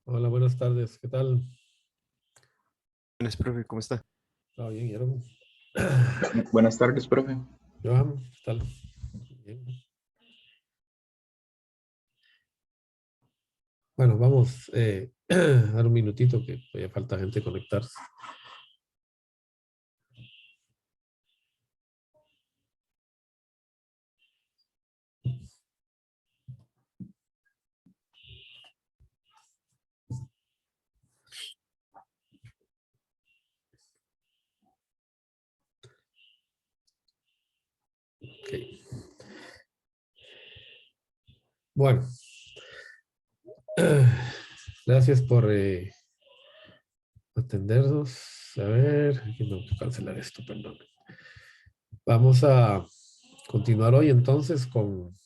Hola, buenas tardes. ¿Qué tal? Buenas, profe, ¿cómo está? ¿Todo bien, Guillermo? Buenas tardes, profe. Johan, ¿qué tal? Bien. Bueno, vamos a dar un minutito que todavía falta gente conectarse. Ok. Bueno, gracias por atendernos. A ver, aquí tengo que cancelar esto, perdón. Vamos a continuar hoy entonces con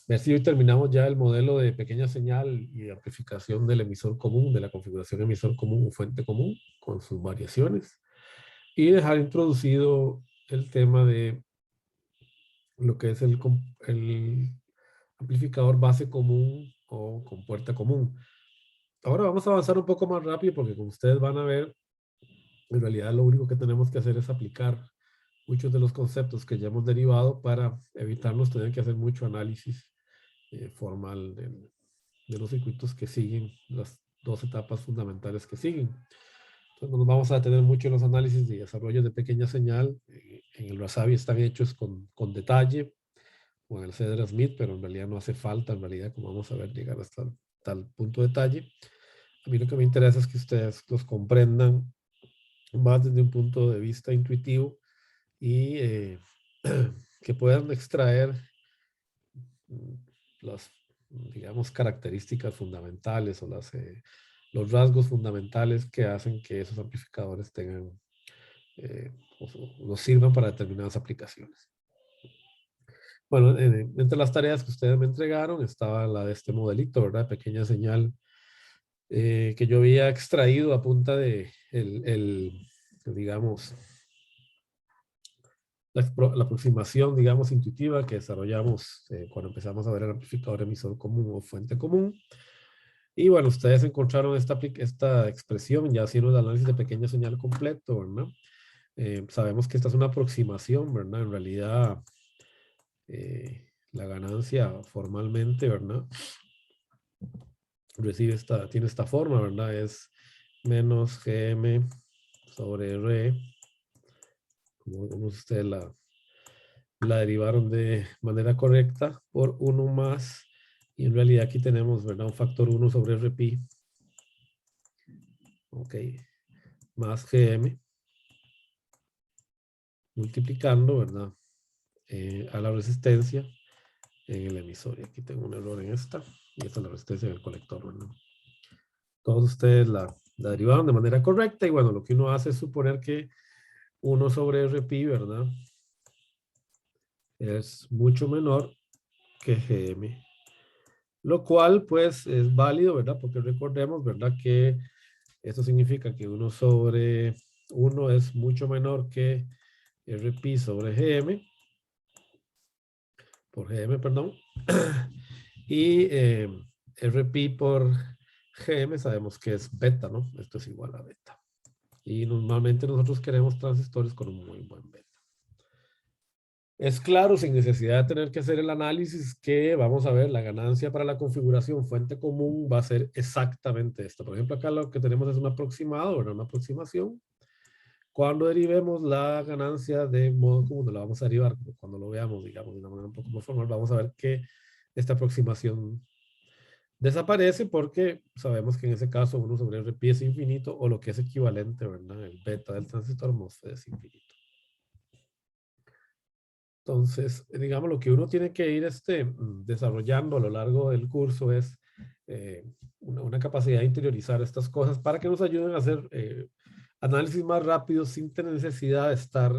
ver si hoy terminamos ya el modelo de pequeña señal y amplificación del emisor común, de la configuración emisor común o fuente común, con sus variaciones, y dejar introducido el tema de lo que es el amplificador base común o con puerta común. Ahora vamos a avanzar un poco más rápido porque como ustedes van a ver, en realidad lo único que tenemos que hacer es aplicar muchos de los conceptos que ya hemos derivado para evitarnos tener que hacer mucho análisis formal de los circuitos que siguen, las dos etapas fundamentales que siguen. Entonces no nos vamos a detener mucho en los análisis de desarrollo de pequeña señal. En el Rasabi están hechos con detalle, o en el Cedar Smith, pero en realidad no hace falta, en realidad, como vamos a ver, llegar hasta tal punto de detalle. A mí lo que me interesa es que ustedes los comprendan más desde un punto de vista intuitivo y que puedan extraer mm, las, digamos, características fundamentales o los rasgos fundamentales que hacen que esos amplificadores tengan, o nos sirvan para determinadas aplicaciones. Bueno, entre las tareas que ustedes me entregaron estaba la de este modelito, ¿verdad? Pequeña señal que yo había extraído a punta de digamos, la aproximación, digamos, intuitiva que desarrollamos cuando empezamos a ver el amplificador emisor común o fuente común. Y bueno, ustedes encontraron esta expresión ya haciendo el análisis de pequeña señal completo, ¿verdad? Sabemos que esta es una aproximación, ¿verdad? En realidad, la ganancia formalmente, ¿verdad? Tiene esta forma, ¿verdad? Es menos GM sobre R, como ustedes la derivaron de manera correcta, por 1 más, y en realidad aquí tenemos, ¿verdad? Un factor 1 sobre RP, ok, más GM, multiplicando, ¿verdad? A la resistencia en el emisor. Y aquí tengo un error en esta, y esta es la resistencia en el colector, ¿verdad? Todos ustedes la derivaron de manera correcta, y bueno, lo que uno hace es suponer que 1 sobre RP, ¿verdad? Es mucho menor que GM. Lo cual, pues, es válido, ¿verdad? Porque recordemos, ¿verdad? Que esto significa que 1 sobre 1 es mucho menor que RP sobre GM, por GM, perdón. Y RP por GM sabemos que es beta, ¿no? Esto es igual a beta. Y normalmente nosotros queremos transistores con un muy buen beta. Es claro, sin necesidad de tener que hacer el análisis, que vamos a ver, la ganancia para la configuración fuente común va a ser exactamente esta. Por ejemplo, acá lo que tenemos es un aproximado, ¿verdad? Una aproximación. Cuando derivemos la ganancia de modo común, la vamos a derivar cuando lo veamos, digamos, de una manera un poco más formal, vamos a ver que esta aproximación desaparece porque sabemos que en ese caso 1 sobre RP es infinito, o lo que es equivalente, ¿verdad? El beta del transistor MOSFET es infinito. Entonces, digamos, lo que uno tiene que ir desarrollando a lo largo del curso es una capacidad de interiorizar estas cosas para que nos ayuden a hacer análisis más rápidos sin tener necesidad de estar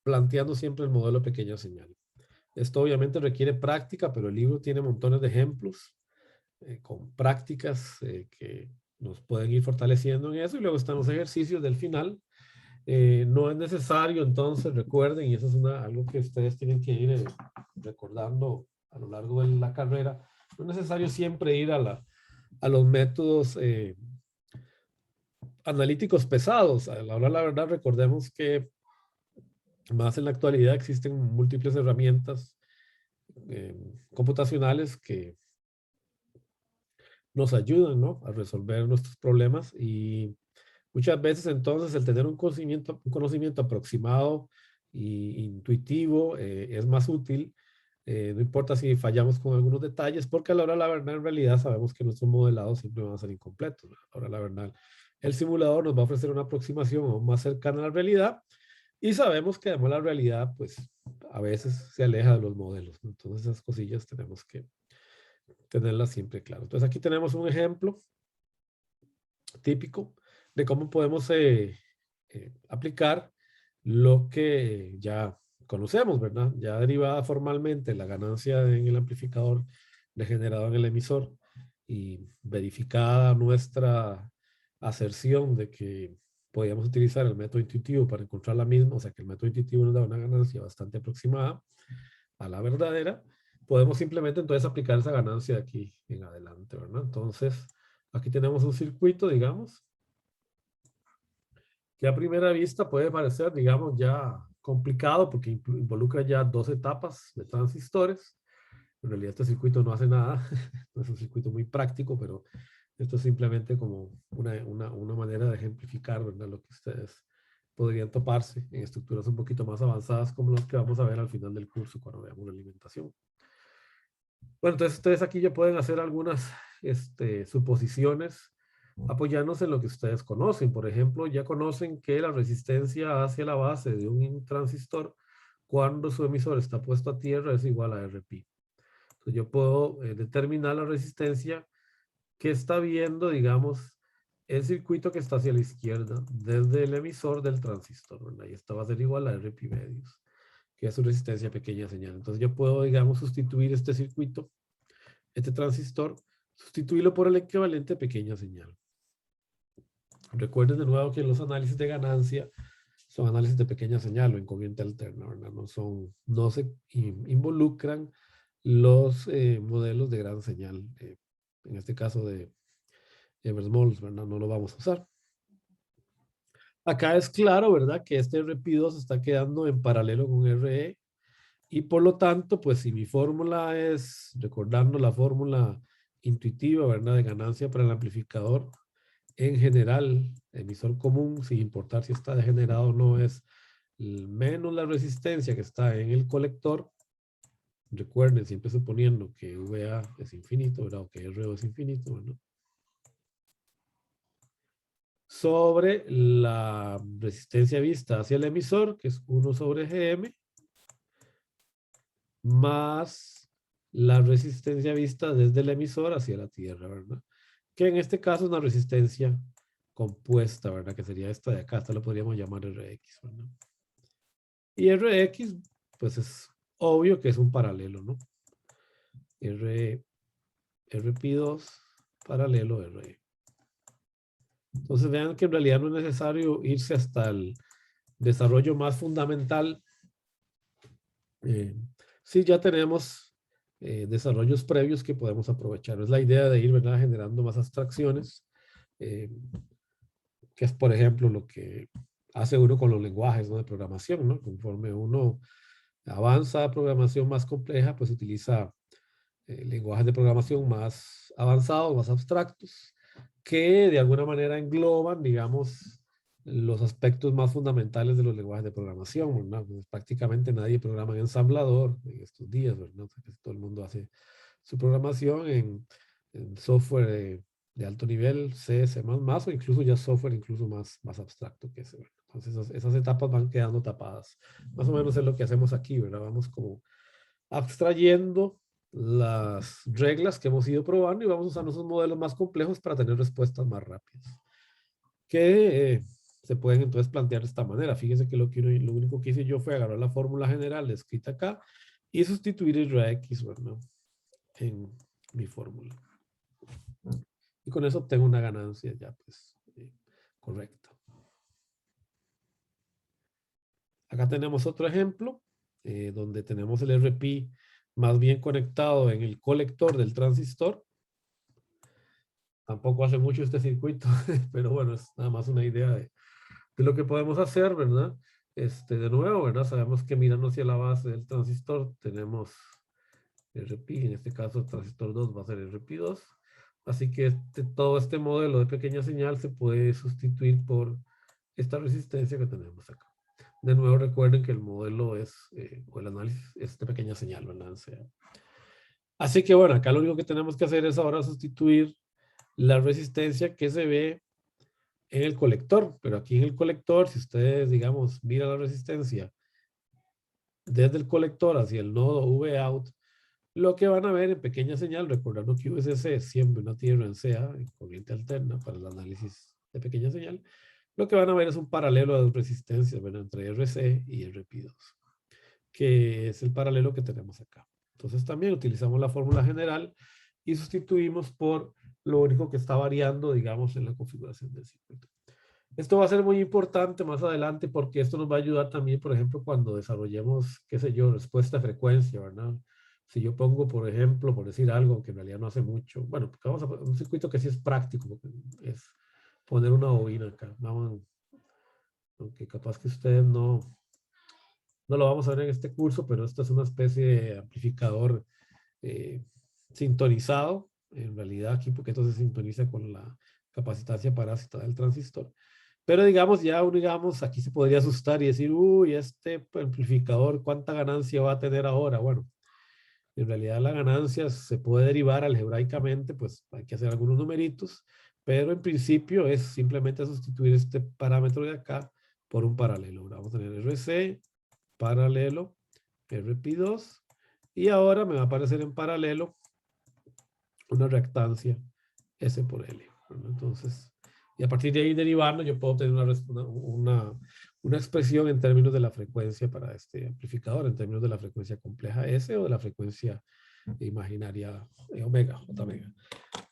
planteando siempre el modelo de pequeña señal. Esto obviamente requiere práctica, pero el libro tiene montones de ejemplos con prácticas que nos pueden ir fortaleciendo en eso, y luego están los ejercicios del final. No es necesario, entonces recuerden, y eso es algo que ustedes tienen que ir recordando a lo largo de la carrera, no es necesario siempre ir a a los métodos analíticos pesados. A la hora de la verdad, recordemos que más en la actualidad existen múltiples herramientas computacionales que nos ayudan, ¿no?, a resolver nuestros problemas, y muchas veces entonces el tener un conocimiento aproximado e intuitivo es más útil. No importa si fallamos con algunos detalles, porque a la hora de la verdad, en realidad sabemos que nuestros modelados siempre van a ser incompletos, ¿no? A la hora de la verdad, el simulador nos va a ofrecer una aproximación aún más cercana a la realidad, y sabemos que además la realidad, pues, a veces se aleja de los modelos, ¿no? Entonces esas cosillas tenemos que tenerlas siempre claro. Entonces aquí tenemos un ejemplo típico de cómo podemos aplicar lo que ya conocemos, ¿verdad? Ya derivada formalmente la ganancia en el amplificador degenerado en el emisor y verificada nuestra aserción de que podíamos utilizar el método intuitivo para encontrar la misma, o sea que el método intuitivo nos da una ganancia bastante aproximada a la verdadera, podemos simplemente entonces aplicar esa ganancia de aquí en adelante, ¿verdad? Entonces, aquí tenemos un circuito, digamos, que a primera vista puede parecer, digamos, ya complicado porque involucra ya dos etapas de transistores. En realidad este circuito no hace nada, no es un circuito muy práctico, pero esto es simplemente como una manera de ejemplificar, ¿verdad?, lo que ustedes podrían toparse en estructuras un poquito más avanzadas como las que vamos a ver al final del curso cuando veamos la alimentación. Bueno, entonces ustedes aquí ya pueden hacer algunas suposiciones apoyándose en lo que ustedes conocen. Por ejemplo, ya conocen que la resistencia hacia la base de un transistor cuando su emisor está puesto a tierra es igual a RP. Entonces yo puedo determinar la resistencia que está viendo, digamos, el circuito que está hacia la izquierda desde el emisor del transistor, ¿verdad? Y esto va a ser igual a RP medios, que es su resistencia pequeña señal. Entonces yo puedo, digamos, sustituir este circuito, este transistor, sustituirlo por el equivalente pequeña señal. Recuerden de nuevo que los análisis de ganancia son análisis de pequeña señal o en corriente alterna, ¿verdad? No se involucran los modelos de gran señal. En este caso de Eversmols, ¿verdad? No lo vamos a usar. Acá es claro, ¿verdad?, que este RP2 está quedando en paralelo con RE, y por lo tanto, pues si mi fórmula es, recordando la fórmula intuitiva, ¿verdad?, de ganancia para el amplificador, en general, emisor común, sin importar si está degenerado o no, es menos la resistencia que está en el colector. Recuerden, siempre suponiendo que VA es infinito, ¿verdad?, o que RO es infinito, ¿verdad?, sobre la resistencia vista hacia el emisor, que es 1 sobre GM, más la resistencia vista desde el emisor hacia la Tierra, ¿verdad? Que en este caso es una resistencia compuesta, ¿verdad? Que sería esta de acá, esta la podríamos llamar RX, ¿verdad? Y RX, pues es obvio que es un paralelo, ¿no? RP2 paralelo RE. Entonces vean que en realidad no es necesario irse hasta el desarrollo más fundamental. Sí, ya tenemos desarrollos previos que podemos aprovechar. Es la idea de ir, ¿verdad?, generando más abstracciones, que es, por ejemplo, lo que hace uno con los lenguajes, ¿no?, de programación, ¿no? Conforme uno avanza a programación más compleja, pues utiliza lenguajes de programación más avanzados, más abstractos, que de alguna manera engloban, digamos, los aspectos más fundamentales de los lenguajes de programación, ¿verdad? Pues prácticamente nadie programa en ensamblador en estos días, ¿verdad? O sea, que todo el mundo hace su programación en software de alto nivel, C, C++, o incluso ya software incluso más abstracto que ese, ¿verdad? Entonces esas etapas van quedando tapadas. Más o menos es lo que hacemos aquí, ¿verdad? Vamos como abstrayendo las reglas que hemos ido probando y vamos usando esos modelos más complejos para tener respuestas más rápidas. Que se pueden entonces plantear de esta manera. Fíjense que lo único que hice yo fue agarrar la fórmula general escrita acá y sustituir el RX, ¿verdad?, en mi fórmula. Y con eso obtengo una ganancia ya, pues, correcta. Acá tenemos otro ejemplo, donde tenemos el RP más bien conectado en el colector del transistor. tampoco hace mucho este circuito, pero bueno, es nada más una idea de lo que podemos hacer, ¿verdad? De nuevo, ¿verdad? Sabemos que mirando hacia la base del transistor tenemos RP, en este caso el transistor 2 va a ser RP2. Así que todo este modelo de pequeña señal se puede sustituir por esta resistencia que tenemos acá. De nuevo, recuerden que el modelo es, o el análisis es de pequeña señal, ¿verdad? Así que bueno, acá lo único que tenemos que hacer es ahora sustituir la resistencia que se ve en el colector. Pero aquí en el colector, si ustedes, digamos, miran la resistencia desde el colector hacia el nodo Vout, lo que van a ver en pequeña señal, recordando que VCC es siempre una tierra en CA, en corriente alterna para el análisis de pequeña señal, lo que van a ver es un paralelo de resistencias, ¿verdad? Entre RC y RP2, que es el paralelo que tenemos acá. Entonces también utilizamos la fórmula general y sustituimos por lo único que está variando, digamos, en la configuración del circuito. Esto va a ser muy importante más adelante porque esto nos va a ayudar también, por ejemplo, cuando desarrollemos, qué sé yo, respuesta a frecuencia, ¿verdad? Si yo pongo, por ejemplo, por decir algo que en realidad no hace mucho, bueno, porque vamos a poner un circuito que sí es práctico, porque es poner una bobina acá. Vamos, aunque capaz que ustedes no lo vamos a ver en este curso, pero esto es una especie de amplificador sintonizado, en realidad aquí, porque esto se sintoniza con la capacitancia parásita del transistor. Pero digamos, digamos, aquí se podría asustar y decir, uy, este amplificador, ¿cuánta ganancia va a tener ahora? Bueno, en realidad la ganancia se puede derivar algebraicamente, pues hay que hacer algunos numeritos, pero en principio es simplemente sustituir este parámetro de acá por un paralelo. Vamos a tener RC, paralelo, RP2, y ahora me va a aparecer en paralelo una reactancia S por L. ¿Verdad? Entonces, y a partir de ahí derivando, yo puedo obtener una expresión en términos de la frecuencia para este amplificador, en términos de la frecuencia compleja S o de la frecuencia imaginaria omega, J omega.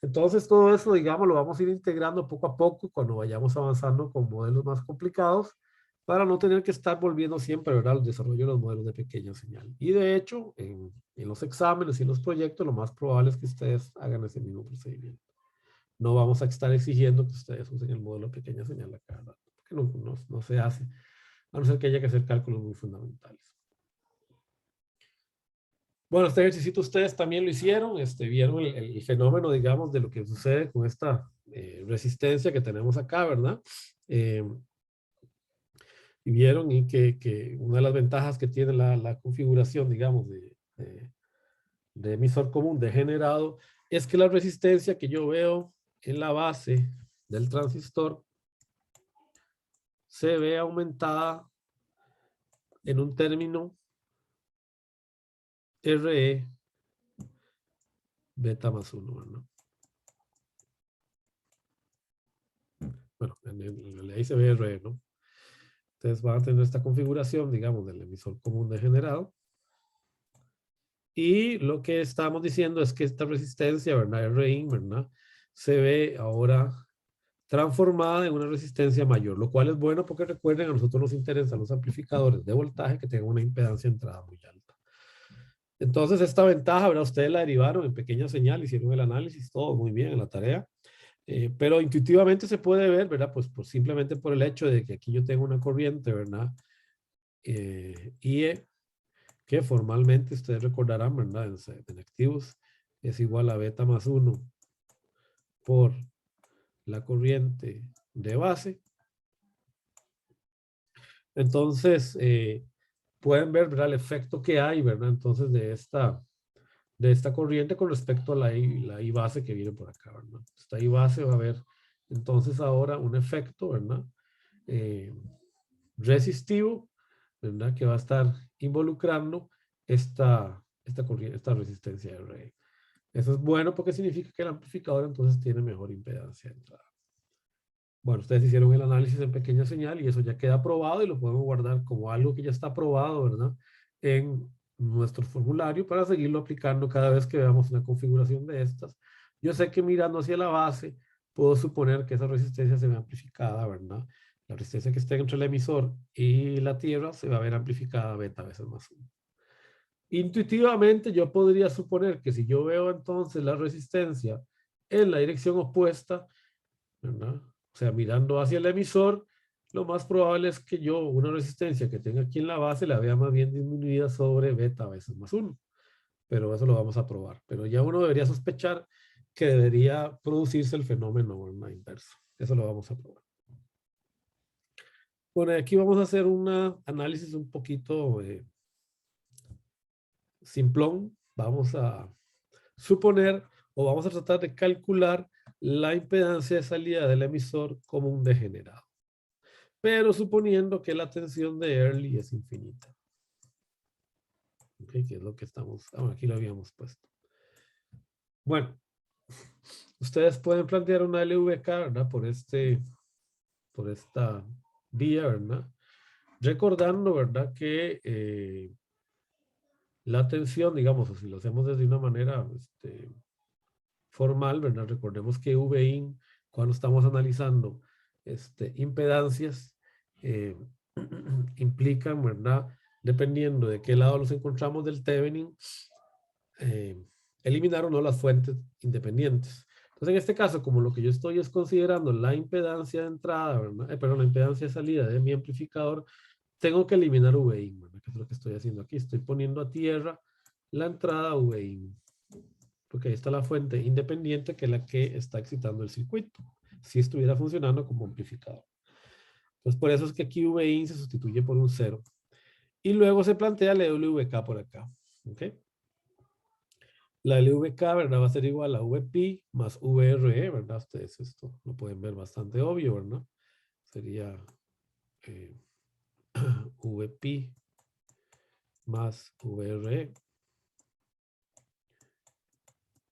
Entonces, todo eso, digamos, lo vamos a ir integrando poco a poco cuando vayamos avanzando con modelos más complicados para no tener que estar volviendo siempre, ¿verdad?, al desarrollo de los modelos de pequeña señal. Y de hecho, en los exámenes y en los proyectos, lo más probable es que ustedes hagan ese mismo procedimiento. No vamos a estar exigiendo que ustedes usen el modelo de pequeña señal a cada rato, porque no se hace, a no ser que haya que hacer cálculos muy fundamentales. Bueno, este ejercicio ustedes también lo hicieron, vieron el fenómeno, digamos, de lo que sucede con esta resistencia que tenemos acá, ¿verdad? Y vieron y que una de las ventajas que tiene la configuración, digamos, de emisor común degenerado, es que la resistencia que yo veo en la base del transistor se ve aumentada en un término RE beta más 1, ¿no? Bueno, ahí se ve RE, ¿no? Entonces van a tener esta configuración, digamos, del emisor común degenerado. Y lo que estamos diciendo es que esta resistencia, ¿verdad? Rin, ¿verdad? Se ve ahora transformada en una resistencia mayor, lo cual es bueno porque recuerden, a nosotros nos interesan los amplificadores de voltaje que tengan una impedancia de entrada muy alta. Entonces, esta ventaja, ¿verdad? Ustedes la derivaron en pequeña señal, hicieron el análisis, todo muy bien en la tarea. Pero intuitivamente se puede ver, ¿verdad? Pues simplemente por el hecho de que aquí yo tengo una corriente, ¿verdad? IE, que formalmente ustedes recordarán, ¿verdad? En activos es igual a beta más 1 por la corriente de base. Entonces, pueden ver, ¿verdad?, el efecto que hay, ¿verdad? Entonces, de esta corriente con respecto a la I base que viene por acá, ¿verdad? Esta I base va a haber, entonces, ahora un efecto, ¿verdad? Resistivo, ¿verdad? Que va a estar involucrando esta resistencia RE. Eso es bueno porque significa que el amplificador entonces tiene mejor impedancia de entrada. Bueno, ustedes hicieron el análisis en pequeña señal y eso ya queda aprobado y lo podemos guardar como algo que ya está aprobado, ¿verdad? En nuestro formulario para seguirlo aplicando cada vez que veamos una configuración de estas. Yo sé que mirando hacia la base, puedo suponer que esa resistencia se ve amplificada, ¿verdad? La resistencia que esté entre el emisor y la tierra se va a ver amplificada beta veces más 1. Intuitivamente yo podría suponer que si yo veo entonces la resistencia en la dirección opuesta, ¿verdad? O sea, mirando hacia el emisor, lo más probable es que yo una resistencia que tenga aquí en la base la vea más bien disminuida sobre beta veces más 1. Pero eso lo vamos a probar. Pero ya uno debería sospechar que debería producirse el fenómeno, ¿verdad?, inverso. Eso lo vamos a probar. Bueno, aquí vamos a hacer un análisis un poquito simplón. Vamos a suponer o vamos a tratar de calcular la impedancia de salida del emisor como un degenerado, pero suponiendo que la tensión de Early es infinita. Okay, que es lo que estamos, aquí lo habíamos puesto. Bueno, ustedes pueden plantear una LVK, ¿verdad? Por esta vía, ¿verdad? Recordando, ¿verdad? Que la tensión, digamos, o si lo hacemos desde una manera formal, ¿verdad? Recordemos que Vin, cuando estamos analizando impedancias, implican, ¿verdad? Dependiendo de qué lado los encontramos del Thevenin, eliminar o no las fuentes independientes. Entonces, en este caso, como lo que yo estoy es considerando la impedancia de entrada, ¿verdad? Perdón, la impedancia de salida de mi amplificador, tengo que eliminar Vin, ¿verdad? Que es lo que estoy haciendo aquí. Estoy poniendo a tierra la entrada Vin, porque ahí está la fuente independiente que es la que está excitando el circuito, si estuviera funcionando como amplificador. Entonces, por eso es que aquí Vin se sustituye por un 0. Y luego se plantea la LVK por acá. ¿Ok? La LVK, ¿verdad? Va a ser igual a VP más VRE, ¿verdad? Ustedes esto lo pueden ver bastante obvio, ¿verdad? Sería VP más VRE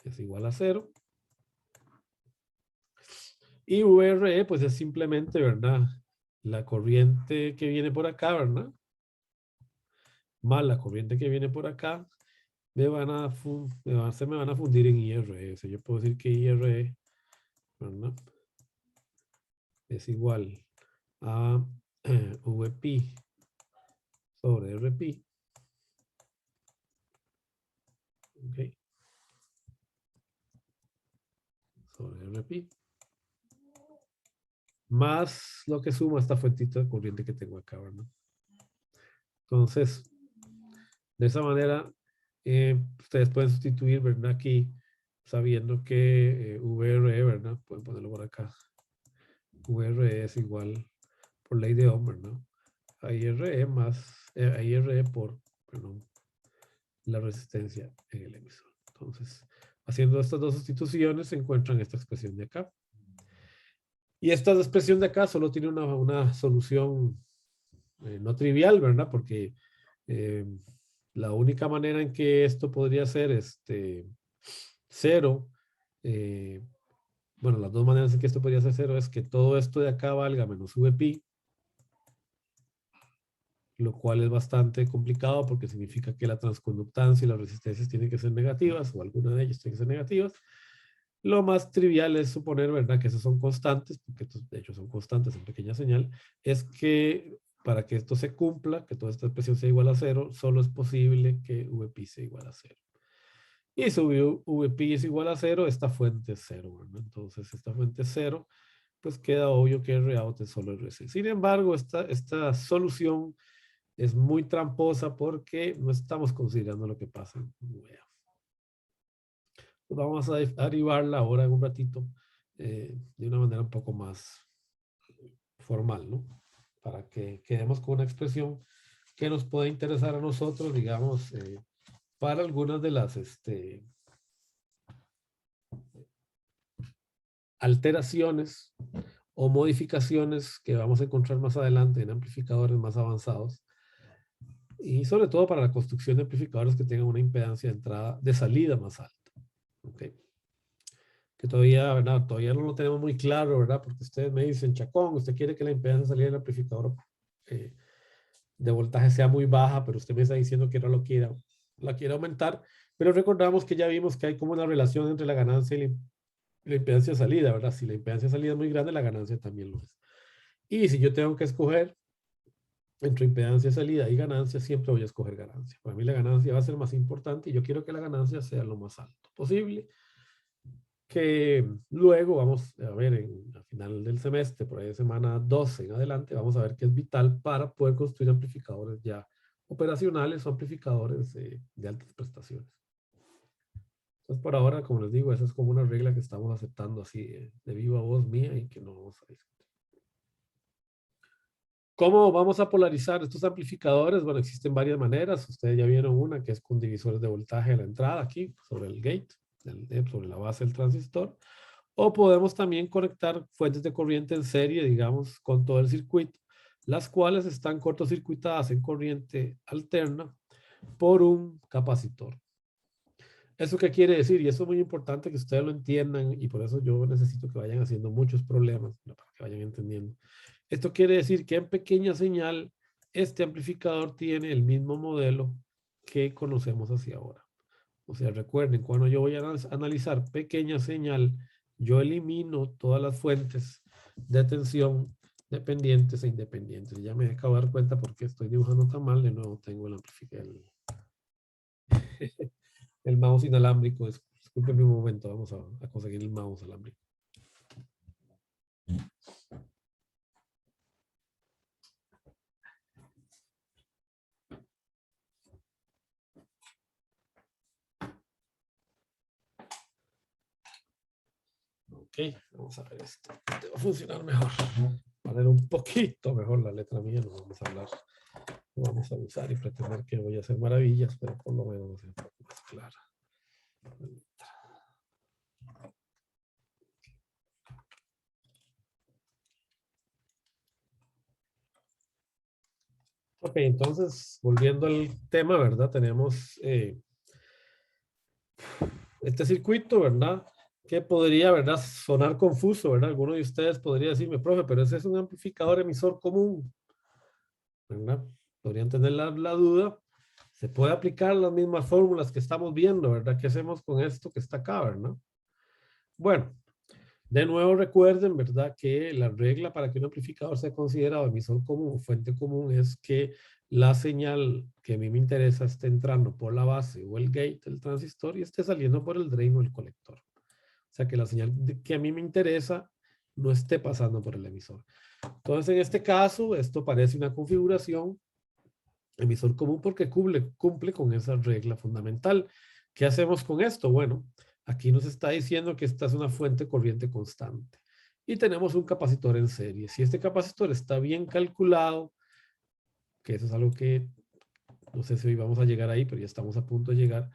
es igual a 0. Y VRE, pues es simplemente, ¿verdad? La corriente que viene por acá, ¿verdad? Más la corriente que viene por acá, se me van a fundir en IRE. O sea, yo puedo decir que IRE, ¿verdad? Es igual a VP sobre RP. ¿Ok? Sobre RP. Más lo que suma esta fuentita de corriente que tengo acá, ¿verdad? Entonces, de esa manera, ustedes pueden sustituir, ¿verdad? Aquí, sabiendo que VRE, ¿verdad? Pueden ponerlo por acá. VRE es igual, por ley de Ohm, ¿verdad? A IRE más, a IRE por, perdón, la resistencia en el emisor. Entonces, haciendo estas dos sustituciones, se encuentran esta expresión de acá. Y esta expresión de acá solo tiene una solución no trivial, ¿verdad? Porque la única manera en que esto podría ser 0, bueno, las dos maneras en que esto podría ser 0 es que todo esto de acá valga menos VP, lo cual es bastante complicado porque significa que la transconductancia y las resistencias tienen que ser negativas, o alguna de ellas tiene que ser negativas. Lo más trivial es suponer, ¿verdad?, que esas son constantes, porque de hecho son constantes en pequeña señal, es que para que esto se cumpla, que toda esta expresión sea igual a 0, solo es posible que VP sea igual a 0. Y si VP es igual a 0, esta fuente es 0, ¿verdad? Entonces, esta fuente es 0, pues queda obvio que Rout es solo RC. Sin embargo, esta solución es muy tramposa porque no estamos considerando lo que pasa en VA. Vamos a derivarla ahora en un ratito de una manera un poco más formal, ¿no? Para que quedemos con una expresión que nos pueda interesar a nosotros, digamos, para algunas de las alteraciones o modificaciones que vamos a encontrar más adelante en amplificadores más avanzados, y sobre todo para la construcción de amplificadores que tengan una impedancia de salida más alta. ¿Okay? Que todavía, ¿verdad? Todavía no lo tenemos muy claro, ¿verdad? Porque ustedes me dicen, Chacón, usted quiere que la impedancia de salida del amplificador de voltaje sea muy baja, pero usted me está diciendo que no la quiere aumentar, pero recordamos que ya vimos que hay como una relación entre la ganancia y la impedancia de salida, ¿verdad? Si la impedancia de salida es muy grande, la ganancia también lo es. Y si yo tengo que escoger entre impedancia de salida y ganancia, siempre voy a escoger ganancia. Para mí la ganancia va a ser más importante y yo quiero que la ganancia sea lo más alto posible. que luego vamos a ver al final del semestre, por ahí de semana 12 en adelante, vamos a ver que es vital para poder construir amplificadores ya operacionales o amplificadores de altas prestaciones. Entonces, por ahora, como les digo, esa es como una regla que estamos aceptando así de viva voz mía y que no vamos a discutir. ¿Cómo vamos a polarizar estos amplificadores? Bueno, existen varias maneras. Ustedes ya vieron una que es con divisores de voltaje a la entrada aquí, sobre el gate, sobre la base del transistor. O podemos también conectar fuentes de corriente en serie, digamos, con todo el circuito, las cuales están cortocircuitadas en corriente alterna por un capacitor. ¿Eso qué quiere decir? Y eso es muy importante que ustedes lo entiendan y por eso yo necesito que vayan haciendo muchos problemas para que vayan entendiendo. Esto quiere decir que en pequeña señal, este amplificador tiene el mismo modelo que conocemos hacia ahora. O sea, recuerden, cuando yo voy a analizar pequeña señal, yo elimino todas las fuentes de tensión dependientes e independientes. Ya me acabo de dar cuenta porque estoy dibujando tan mal. De nuevo tengo el amplificador. El mouse inalámbrico. Disculpen un momento, vamos a conseguir el mouse alámbrico. Ok, vamos a ver esto. Este va a funcionar mejor. Va a leer un poquito mejor la letra mía. No vamos a hablar, no vamos a usar y pretender que voy a hacer maravillas, pero por lo menos va a ser un poco más clara. Ok, entonces, volviendo al tema, ¿verdad? Tenemos este circuito, ¿verdad? Que podría, ¿verdad? Sonar confuso, ¿verdad? Alguno de ustedes podría decirme, profe, pero ese es un amplificador emisor común, ¿verdad? Podrían tener la duda. Se puede aplicar las mismas fórmulas que estamos viendo, ¿verdad? ¿Qué hacemos con esto que está acá, ¿verdad? Bueno, de nuevo recuerden, ¿verdad? Que la regla para que un amplificador sea considerado emisor común o fuente común es que la señal que a mí me interesa esté entrando por la base o el gate del transistor y esté saliendo por el drain o el colector. O sea, que la señal que a mí me interesa no esté pasando por el emisor. Entonces, en este caso, esto parece una configuración emisor común porque cumple con esa regla fundamental. ¿Qué hacemos con esto? Bueno, aquí nos está diciendo que esta es una fuente corriente constante. Y tenemos un capacitor en serie. Si este capacitor está bien calculado, que eso es algo que no sé si hoy vamos a llegar ahí, pero ya estamos a punto de llegar.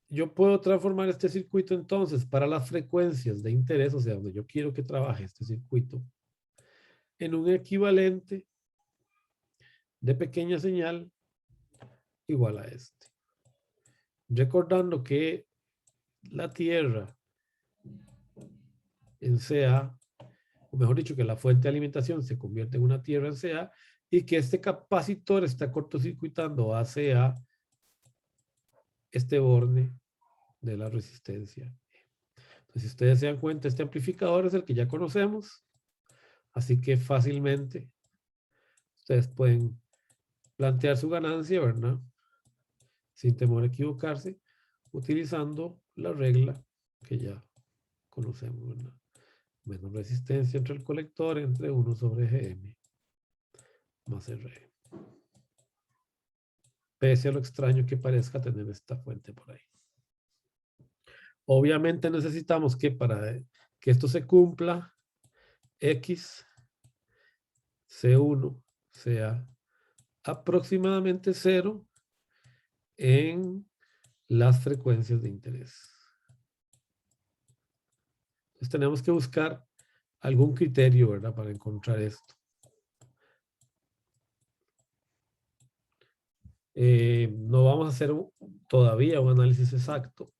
Yo puedo transformar este circuito entonces para las frecuencias de interés, o sea, donde yo quiero que trabaje este circuito, en un equivalente de pequeña señal igual a este. Recordando que la Tierra en CA, o mejor dicho, que la fuente de alimentación se convierte en una Tierra en CA y que este capacitor está cortocircuitando a CA este borde de la resistencia. Entonces, si ustedes se dan cuenta, este amplificador es el que ya conocemos, así que fácilmente ustedes pueden plantear su ganancia, ¿verdad? Sin temor a equivocarse, utilizando la regla que ya conocemos, ¿verdad? Menos resistencia entre el colector entre 1 sobre Gm más Rm. Pese a lo extraño que parezca tener esta fuente por ahí. Obviamente necesitamos que para que esto se cumpla, X C1 sea aproximadamente 0 en las frecuencias de interés. Entonces tenemos que buscar algún criterio, ¿verdad? Para encontrar esto. No vamos a hacer todavía un análisis exacto,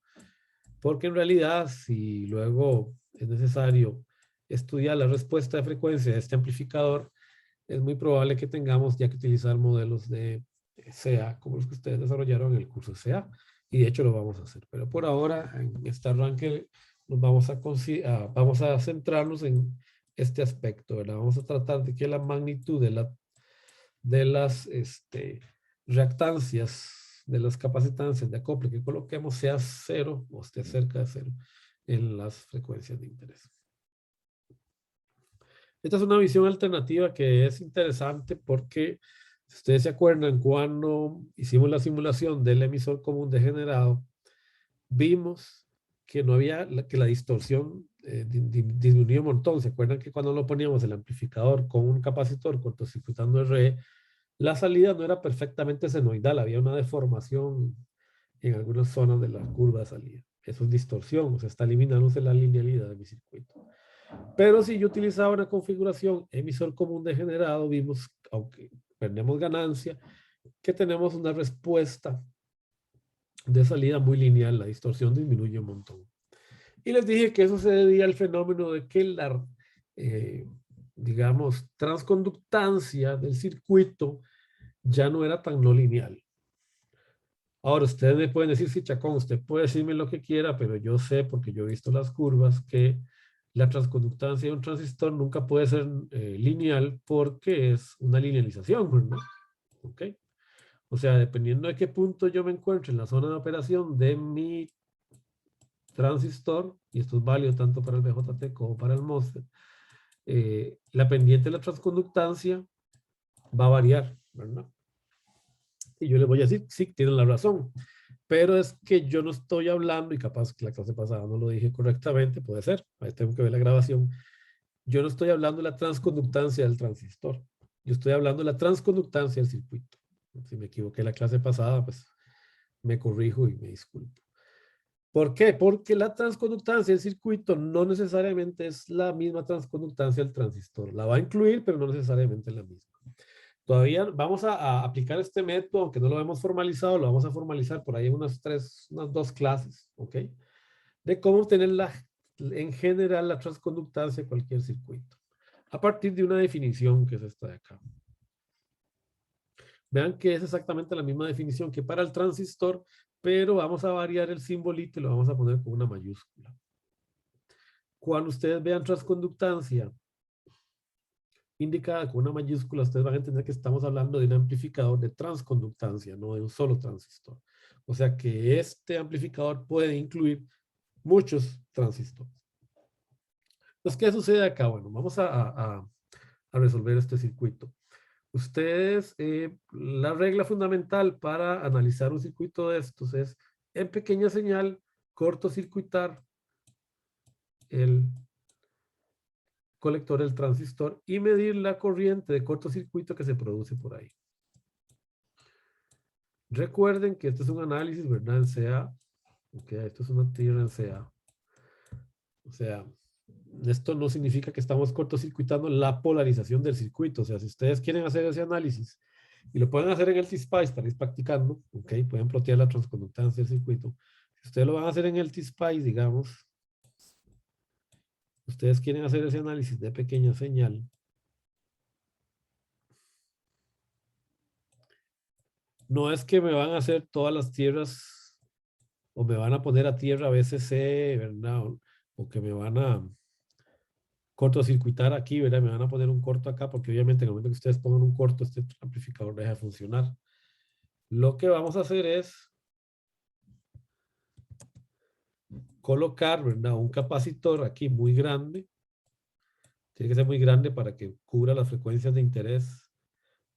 porque en realidad si luego es necesario estudiar la respuesta de frecuencia de este amplificador, es muy probable que tengamos ya que utilizar modelos de CA, como los que ustedes desarrollaron en el curso CA, y de hecho lo vamos a hacer. Pero por ahora, en este arranque, nos vamos a centrarnos en este aspecto, ¿verdad? Vamos a tratar de que la magnitud de las reactancias, de las capacitancias de acople que coloquemos sea 0 o esté cerca de 0. en las frecuencias de interés. Esta es una visión alternativa que es interesante porque, si ustedes se acuerdan, cuando hicimos la simulación del emisor común degenerado, vimos que no había, que la distorsión disminuyó un montón. ¿Se acuerdan que cuando lo poníamos el amplificador con un capacitor cortocircuitando RE, la salida no era perfectamente senoidal, había una deformación en algunas zonas de la curva de salida? Eso es distorsión, o sea, está eliminándose la linealidad de mi circuito. Pero si yo utilizaba una configuración emisor común degenerado, vimos, aunque perdemos ganancia, que tenemos una respuesta de salida muy lineal, la distorsión disminuye un montón. Y les dije que eso se debía al fenómeno de que la, digamos, transconductancia del circuito ya no era tan no lineal. Ahora, ustedes me pueden decir, sí, Chacón, usted puede decirme lo que quiera, pero yo sé, porque yo he visto las curvas, que la transconductancia de un transistor nunca puede ser lineal porque es una linealización, ¿no? ¿Ok? O sea, dependiendo de qué punto yo me encuentre en la zona de operación de mi transistor, y esto es válido tanto para el BJT como para el MOSFET, la pendiente de la transconductancia va a variar, ¿verdad? Y yo les voy a decir, sí, tienen la razón. Pero es que yo no estoy hablando, y capaz que la clase pasada no lo dije correctamente, puede ser, ahí tengo que ver la grabación. Yo no estoy hablando de la transconductancia del transistor. Yo estoy hablando de la transconductancia del circuito. Si me equivoqué la clase pasada, pues me corrijo y me disculpo. ¿Por qué? Porque la transconductancia del circuito no necesariamente es la misma transconductancia del transistor. La va a incluir, pero no necesariamente la misma. Todavía vamos a aplicar este método, aunque no lo hemos formalizado, lo vamos a formalizar por ahí en unas 2 clases, ¿ok? De cómo obtener en general la transconductancia de cualquier circuito. A partir de una definición que es esta de acá. Vean que es exactamente la misma definición que para el transistor, pero vamos a variar el simbolito y lo vamos a poner con una mayúscula. Cuando ustedes vean transconductancia indicada con una mayúscula, ustedes van a entender que estamos hablando de un amplificador de transconductancia, no de un solo transistor. O sea que este amplificador puede incluir muchos transistores. Entonces, ¿qué sucede acá? Bueno, vamos a resolver este circuito. Ustedes, la regla fundamental para analizar un circuito de estos es, en pequeña señal, cortocircuitar el colector del transistor y medir la corriente de cortocircuito que se produce por ahí. Recuerden que este es un análisis, ¿verdad? En CA. Ok, esto es una tierra en CA. O sea, esto no significa que estamos cortocircuitando la polarización del circuito. O sea, si ustedes quieren hacer ese análisis y lo pueden hacer en el T-Spice para ir practicando, ok, pueden plotear la transconductancia del circuito. Si ustedes lo van a hacer en el T-Spice, digamos, ustedes quieren hacer ese análisis de pequeña señal, no es que me van a hacer todas las tierras o me van a poner a tierra BCC, ¿verdad? O que me van a cortocircuitar aquí, ¿verdad? Me van a poner un corto acá porque obviamente en el momento que ustedes pongan un corto, este amplificador deja de funcionar. Lo que vamos a hacer es colocar, ¿verdad? Un capacitor aquí muy grande. Tiene que ser muy grande para que cubra las frecuencias de interés.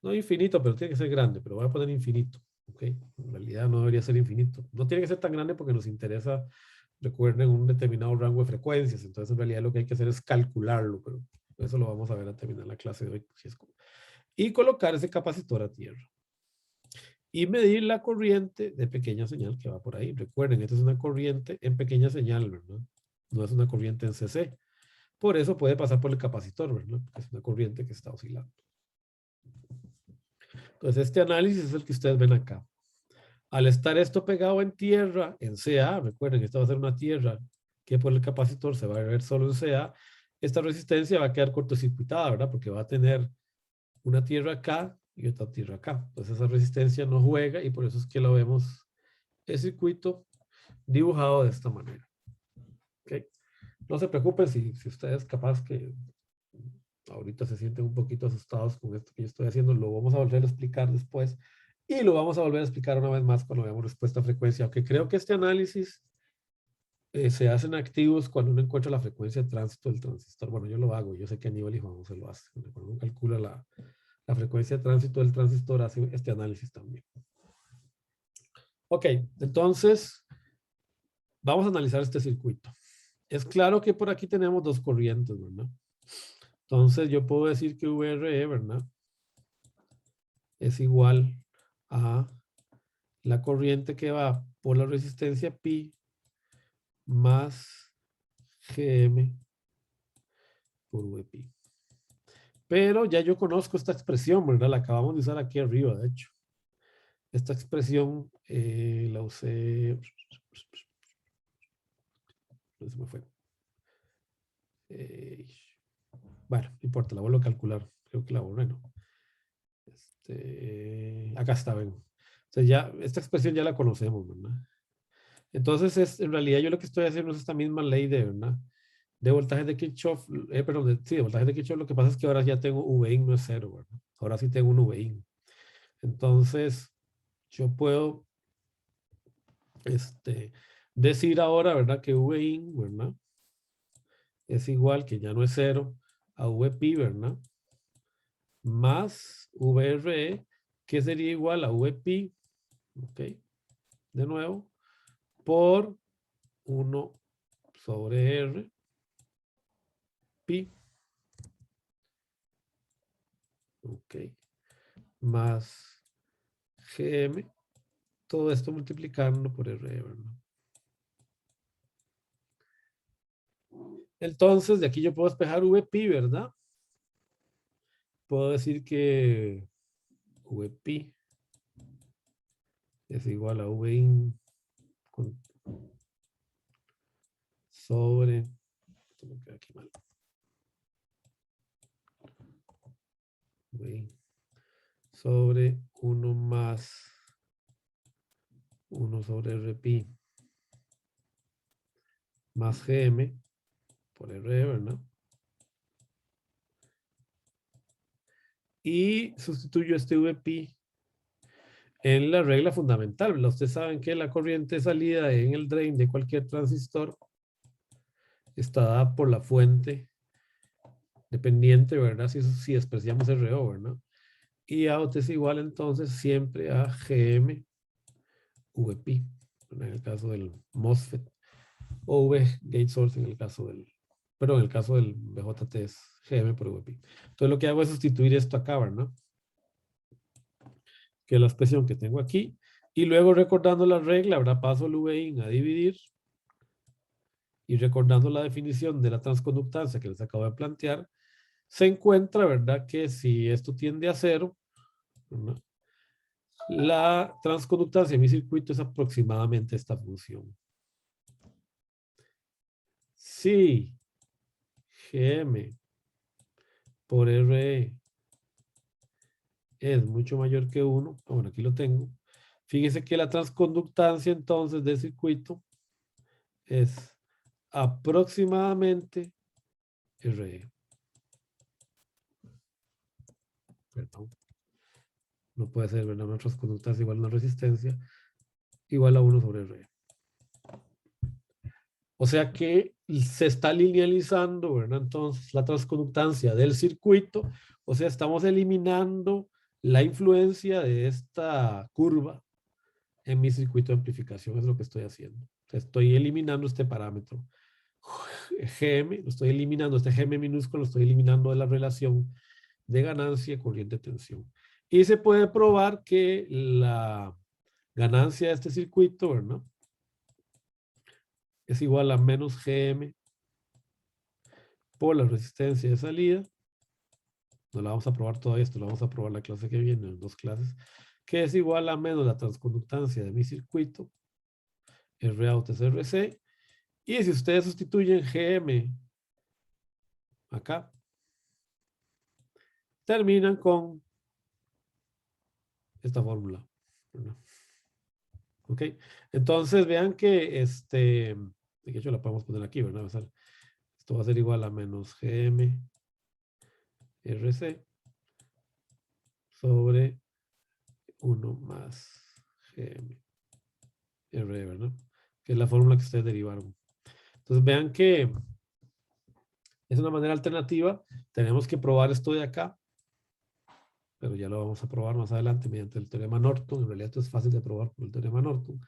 No infinito, pero tiene que ser grande, pero voy a poner infinito. ¿Ok? En realidad no debería ser infinito. No tiene que ser tan grande porque nos interesa, recuerden, un determinado rango de frecuencias. Entonces, en realidad lo que hay que hacer es calcularlo, pero eso lo vamos a ver a terminar la clase de hoy. Y colocar ese capacitor a tierra. Y medir la corriente de pequeña señal que va por ahí. Recuerden, esta es una corriente en pequeña señal, ¿verdad? No es una corriente en CC. Por eso puede pasar por el capacitor, ¿verdad? Porque es una corriente que está oscilando. Entonces, este análisis es el que ustedes ven acá. Al estar esto pegado en tierra, en CA, recuerden, esta va a ser una tierra que por el capacitor se va a ver solo en CA, esta resistencia va a quedar cortocircuitada, ¿verdad? Porque va a tener una tierra acá y otra tierra acá. Entonces esa resistencia no juega y por eso es que lo vemos el circuito dibujado de esta manera. ¿Okay? No se preocupen si ustedes capaz que ahorita se sienten un poquito asustados con esto que yo estoy haciendo, lo vamos a volver a explicar después y lo vamos a volver a explicar una vez más cuando veamos respuesta a frecuencia, aunque creo que este análisis se hacen activos cuando uno encuentra la frecuencia de tránsito del transistor. Bueno, yo lo hago, yo sé que Aníbal y Juan se lo hace. Cuando uno calcula la frecuencia de tránsito del transistor, hace este análisis también. Ok, entonces vamos a analizar este circuito. Es claro que por aquí tenemos dos corrientes, ¿verdad? Entonces yo puedo decir que VRE, ¿verdad? Es igual a la corriente que va por la resistencia pi más GM por VP. Pero ya yo conozco esta expresión, ¿verdad? La acabamos de usar aquí arriba, de hecho. Esta expresión la usé. No se me fue. Bueno, no importa, la vuelvo a calcular. Creo que la borré, ¿no? Acá está, ven. O sea, ya, esta expresión ya la conocemos, ¿verdad? Entonces, en realidad yo lo que estoy haciendo es esta misma ley de, ¿verdad? De voltaje de Kirchhoff, perdón, sí, de voltaje de Kirchhoff, lo que pasa es que ahora ya tengo Vin, no es cero, ¿verdad? Ahora sí tengo un Vin. Entonces, yo puedo decir ahora, ¿verdad? Que Vin, ¿verdad? Es igual, que ya no es cero, a Vp, ¿verdad? Más VRE, que sería igual a Vp, ¿ok? De nuevo, por 1 sobre R, pi, ¿ok? Más GM, todo esto multiplicando por R, ¿verdad? Entonces, de aquí yo puedo despejar Vp, ¿verdad? Puedo decir que Vp es igual a Vin sobre, esto me queda aquí mal, Vin sobre 1 más 1 sobre Rp más Gm por R, ¿verdad? Y sustituyo este Vp en la regla fundamental, ¿verdad? Ustedes saben que la corriente de salida en el drain de cualquier transistor está dada por la fuente dependiente, ¿verdad? Si despreciamos RO, ¿verdad? Y Out es igual entonces siempre a GM VP, en el caso del MOSFET, o V gate source en el caso del, pero en el caso del BJT es GM por VP. Entonces lo que hago es sustituir esto acá, ¿verdad? Que es la expresión que tengo aquí. Y luego recordando la regla, ¿verdad? Paso el VIN a dividir. Y recordando la definición de la transconductancia que les acabo de plantear, se encuentra, ¿verdad? Que si esto tiende a cero, ¿verdad? La transconductancia de mi circuito es aproximadamente esta función. Si GM por RE es mucho mayor que 1, bueno, aquí lo tengo. Fíjese que la transconductancia entonces del circuito es aproximadamente RE. Perdón. No puede ser, ¿verdad? Una transconductancia igual a una resistencia igual a 1 sobre RE. O sea que se está linealizando, ¿verdad? Entonces, la transconductancia del circuito, o sea, estamos eliminando la influencia de esta curva en mi circuito de amplificación, es lo que estoy haciendo. O sea, estoy eliminando este parámetro. GM, lo estoy eliminando, este GM minúsculo lo estoy eliminando de la relación de ganancia corriente-tensión. Y se puede probar que la ganancia de este circuito, ¿verdad? Es igual a menos GM por la resistencia de salida. No la vamos a probar todavía, esto lo vamos a probar la clase que viene, en 2 clases, que es igual a menos la transconductancia de mi circuito, Rout es RC, y si ustedes sustituyen GM acá, terminan con esta fórmula. ¿Ok? Entonces vean que de hecho la podemos poner aquí, ¿verdad? Esto va a ser igual a menos GM RC sobre 1 más GM R, ¿verdad? Que es la fórmula que ustedes derivaron. Entonces vean que es una manera alternativa. Tenemos que probar esto de acá, pero ya lo vamos a probar más adelante mediante el teorema Norton. En realidad esto es fácil de probar por el teorema Norton.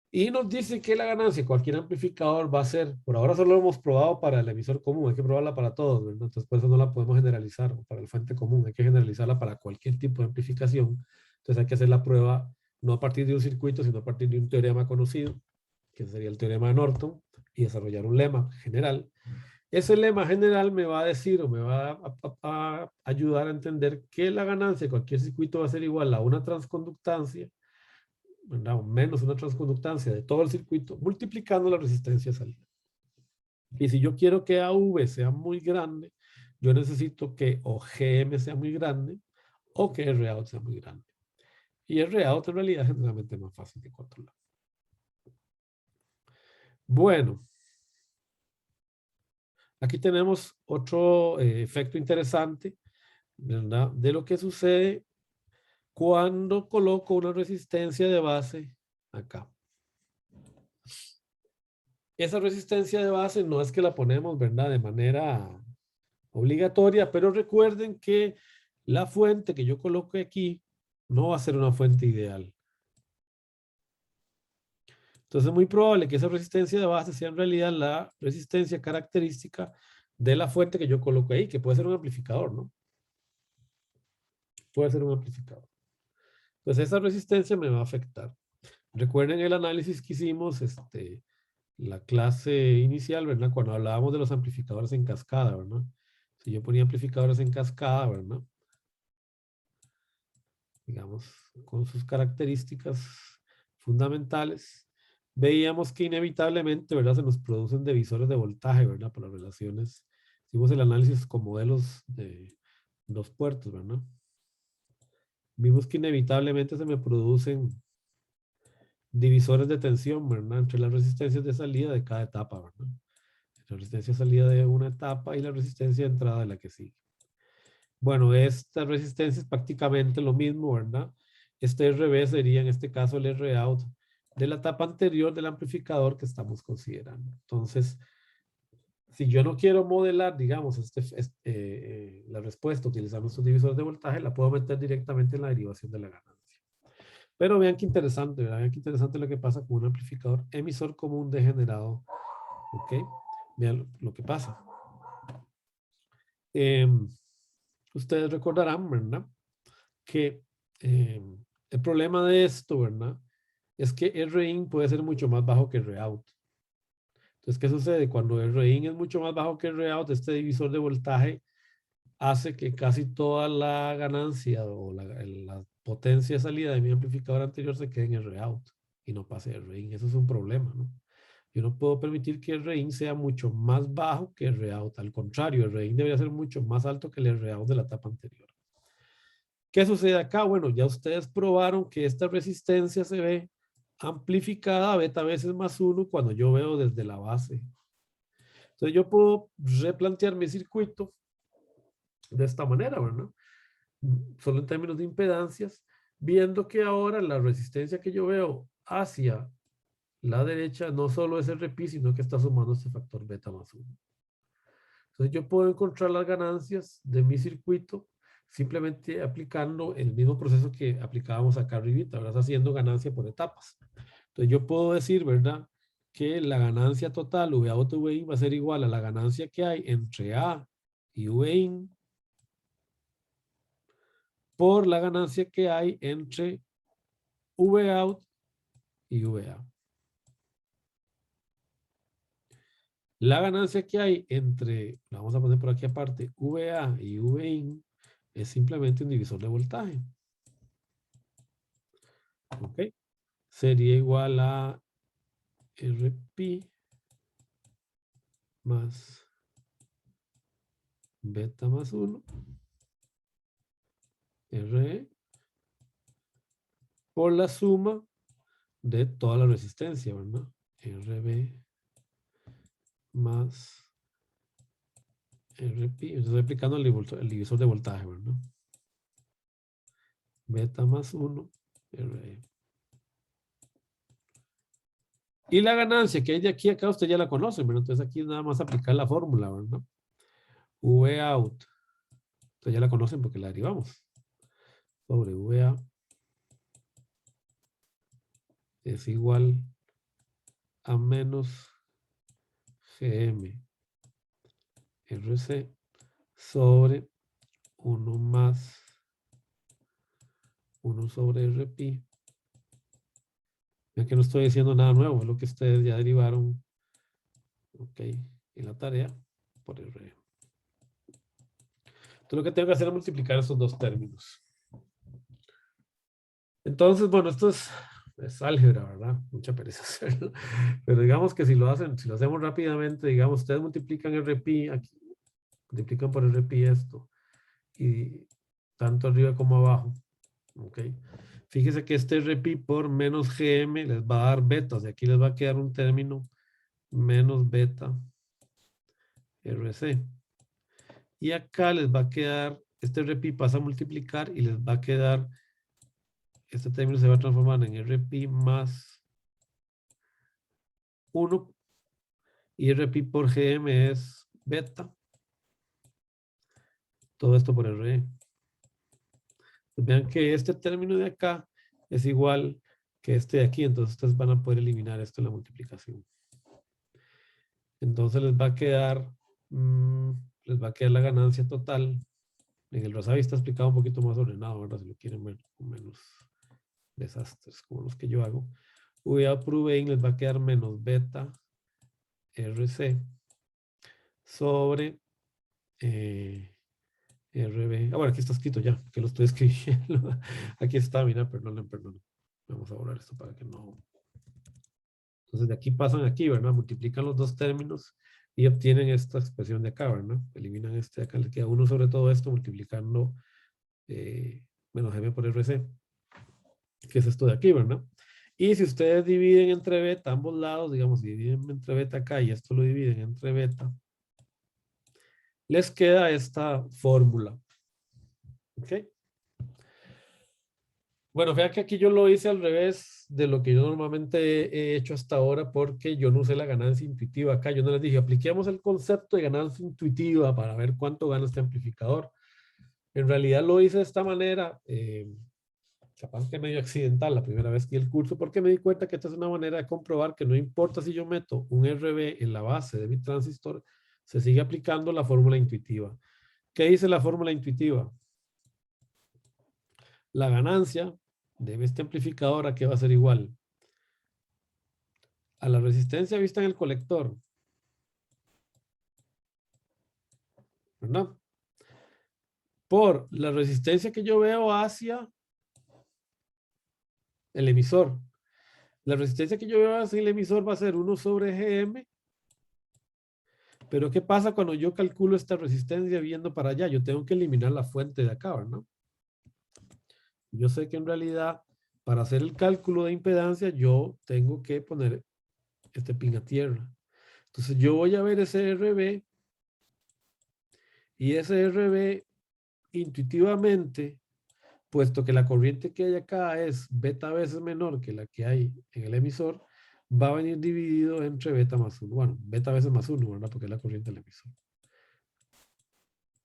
Y nos dice que la ganancia de cualquier amplificador va a ser, por ahora solo lo hemos probado para el emisor común, hay que probarla para todos, ¿verdad? Entonces por eso no la podemos generalizar para el fuente común, hay que generalizarla para cualquier tipo de amplificación. Entonces hay que hacer la prueba no a partir de un circuito, sino a partir de un teorema conocido, que sería el teorema de Norton, y desarrollar un lema general. Ese lema general me va a decir o me va a ayudar a entender que la ganancia de cualquier circuito va a ser igual a una transconductancia, ¿verdad? O menos una transconductancia de todo el circuito, multiplicando la resistencia de salida. Y si yo quiero que AV sea muy grande, yo necesito que o GM sea muy grande o que Rout sea muy grande. Y Rout en realidad es generalmente más fácil de controlar. Bueno, aquí tenemos otro efecto interesante, ¿verdad? De lo que sucede cuando coloco una resistencia de base acá. Esa resistencia de base no es que la ponemos, ¿verdad? De manera obligatoria, pero recuerden que la fuente que yo coloque aquí no va a ser una fuente ideal. Entonces es muy probable que esa resistencia de base sea en realidad la resistencia característica de la fuente que yo coloque ahí, que puede ser un amplificador, ¿no? Puede ser un amplificador. Entonces esa resistencia me va a afectar. Recuerden el análisis que hicimos, la clase inicial, ¿verdad? Cuando hablábamos de los amplificadores en cascada, ¿verdad? Si yo ponía amplificadores en cascada, ¿verdad? Digamos, con sus características fundamentales, veíamos que inevitablemente, ¿verdad? Se nos producen divisores de voltaje, ¿verdad? Por las relaciones. Hicimos el análisis con modelos de dos puertos, ¿verdad? Vimos que inevitablemente se me producen divisores de tensión, ¿verdad? Entre las resistencias de salida de cada etapa, ¿verdad? La resistencia de salida de una etapa y la resistencia de entrada de la que sigue. Bueno, esta resistencia es prácticamente lo mismo, ¿verdad? Este RB sería en este caso el Rout de la etapa anterior del amplificador que estamos considerando. Entonces, si yo no quiero modelar, digamos, la respuesta utilizando estos divisores de voltaje, la puedo meter directamente en la derivación de la ganancia. Pero vean qué interesante, ¿verdad? Vean qué interesante lo que pasa con un amplificador emisor común degenerado. ¿Ok? Vean lo que pasa. Ustedes recordarán, ¿verdad? Que el problema de esto, ¿verdad? Es que Rin puede ser mucho más bajo que Rout. Entonces, ¿qué sucede? Cuando Rin es mucho más bajo que Rout, este divisor de voltaje hace que casi toda la ganancia o la potencia de salida de mi amplificador anterior se quede en Rout y no pase Rin. Eso es un problema, ¿no? Yo no puedo permitir que el Rin sea mucho más bajo que el Rout. Al contrario, el Rin debería ser mucho más alto que el Rout de la etapa anterior. ¿Qué sucede acá? Bueno, ya ustedes probaron que esta resistencia se ve amplificada a beta veces más 1 cuando yo veo desde la base. Entonces yo puedo replantear mi circuito de esta manera, ¿verdad? Solo en términos de impedancias, viendo que ahora la resistencia que yo veo hacia la derecha no solo es RP, sino que está sumando este factor beta más 1. Entonces yo puedo encontrar las ganancias de mi circuito simplemente aplicando el mismo proceso que aplicábamos acá arribita, ¿verdad? Haciendo ganancia por etapas. Entonces yo puedo decir, ¿verdad? Que la ganancia total V out V in va a ser igual a la ganancia que hay entre A y V in por la ganancia que hay entre V out y VA. La ganancia que hay entre, la vamos a poner por aquí aparte, VA y V in es simplemente un divisor de voltaje. ¿Ok? Sería igual a RP más beta más 1 RE por la suma de toda la resistencia, ¿verdad? RB más RP. Estoy aplicando el divisor de voltaje, ¿verdad? Beta más 1 RE. Y la ganancia que hay de aquí a acá, usted ya la conoce, ¿verdad? Entonces aquí es nada más aplicar la fórmula, ¿verdad? V out. Entonces ya la conocen porque la derivamos. Sobre VA es igual a menos GM RC sobre 1 más 1 sobre RP. Ya que no estoy diciendo nada nuevo, es lo que ustedes ya derivaron, ok, en la tarea por RE. Entonces lo que tengo que hacer es multiplicar esos dos términos. Entonces, bueno, esto es álgebra, ¿verdad? Mucha pereza hacerlo. Pero digamos que si lo hacemos rápidamente, digamos, ustedes multiplican RP aquí, multiplican por RP esto, y tanto arriba como abajo, ok. Fíjese que este RP por menos GM les va a dar betas, y aquí les va a quedar un término menos beta RC. Y acá les va a quedar, este RP pasa a multiplicar y les va a quedar, este término se va a transformar en RP más 1 y RP por GM es beta. Todo esto por RE. Pues vean que este término de acá es igual que este de aquí, entonces ustedes van a poder eliminar esto en la multiplicación. Entonces les va a quedar la ganancia total. En el Rosavi está explicado un poquito más ordenado, ¿verdad? Si lo quieren ver con menos desastres como los que yo hago. VA por VN les va a quedar menos beta RC sobre RB. Ah, bueno, aquí está escrito ya, que lo estoy escribiendo. Aquí está, mira, perdonen. Vamos a borrar esto para que no. Entonces de aquí pasan aquí, ¿verdad? Multiplican los dos términos y obtienen esta expresión de acá, ¿verdad? Eliminan este de acá, les queda 1 sobre todo esto multiplicando menos M por RC, que es esto de aquí, ¿verdad? Y si ustedes dividen entre beta, ambos lados, digamos, dividen entre beta acá y esto lo dividen entre beta, les queda esta fórmula. ¿Ok? Bueno, vea que aquí yo lo hice al revés de lo que yo normalmente he hecho hasta ahora porque yo no usé la ganancia intuitiva acá. Yo no les dije, apliquemos el concepto de ganancia intuitiva para ver cuánto gana este amplificador. En realidad lo hice de esta manera, capaz que medio accidental la primera vez que di el curso, porque me di cuenta que esta es una manera de comprobar que no importa si yo meto un RB en la base de mi transistor, se sigue aplicando la fórmula intuitiva. ¿Qué dice la fórmula intuitiva? La ganancia de este amplificador, ¿a qué va a ser igual? A la resistencia vista en el colector, ¿verdad? Por la resistencia que yo veo hacia el emisor. La resistencia que yo veo hacia el emisor va a ser 1 sobre GM. Pero ¿qué pasa cuando yo calculo esta resistencia viendo para allá? Yo tengo que eliminar la fuente de acá, ¿verdad? Yo sé que en realidad para hacer el cálculo de impedancia yo tengo que poner este pin a tierra. Entonces yo voy a ver ese RB y ese RB intuitivamente, puesto que la corriente que hay acá es beta veces menor que la que hay en el emisor, va a venir dividido entre beta más 1. Bueno, beta veces más 1, ¿verdad? Porque es la corriente del emisor.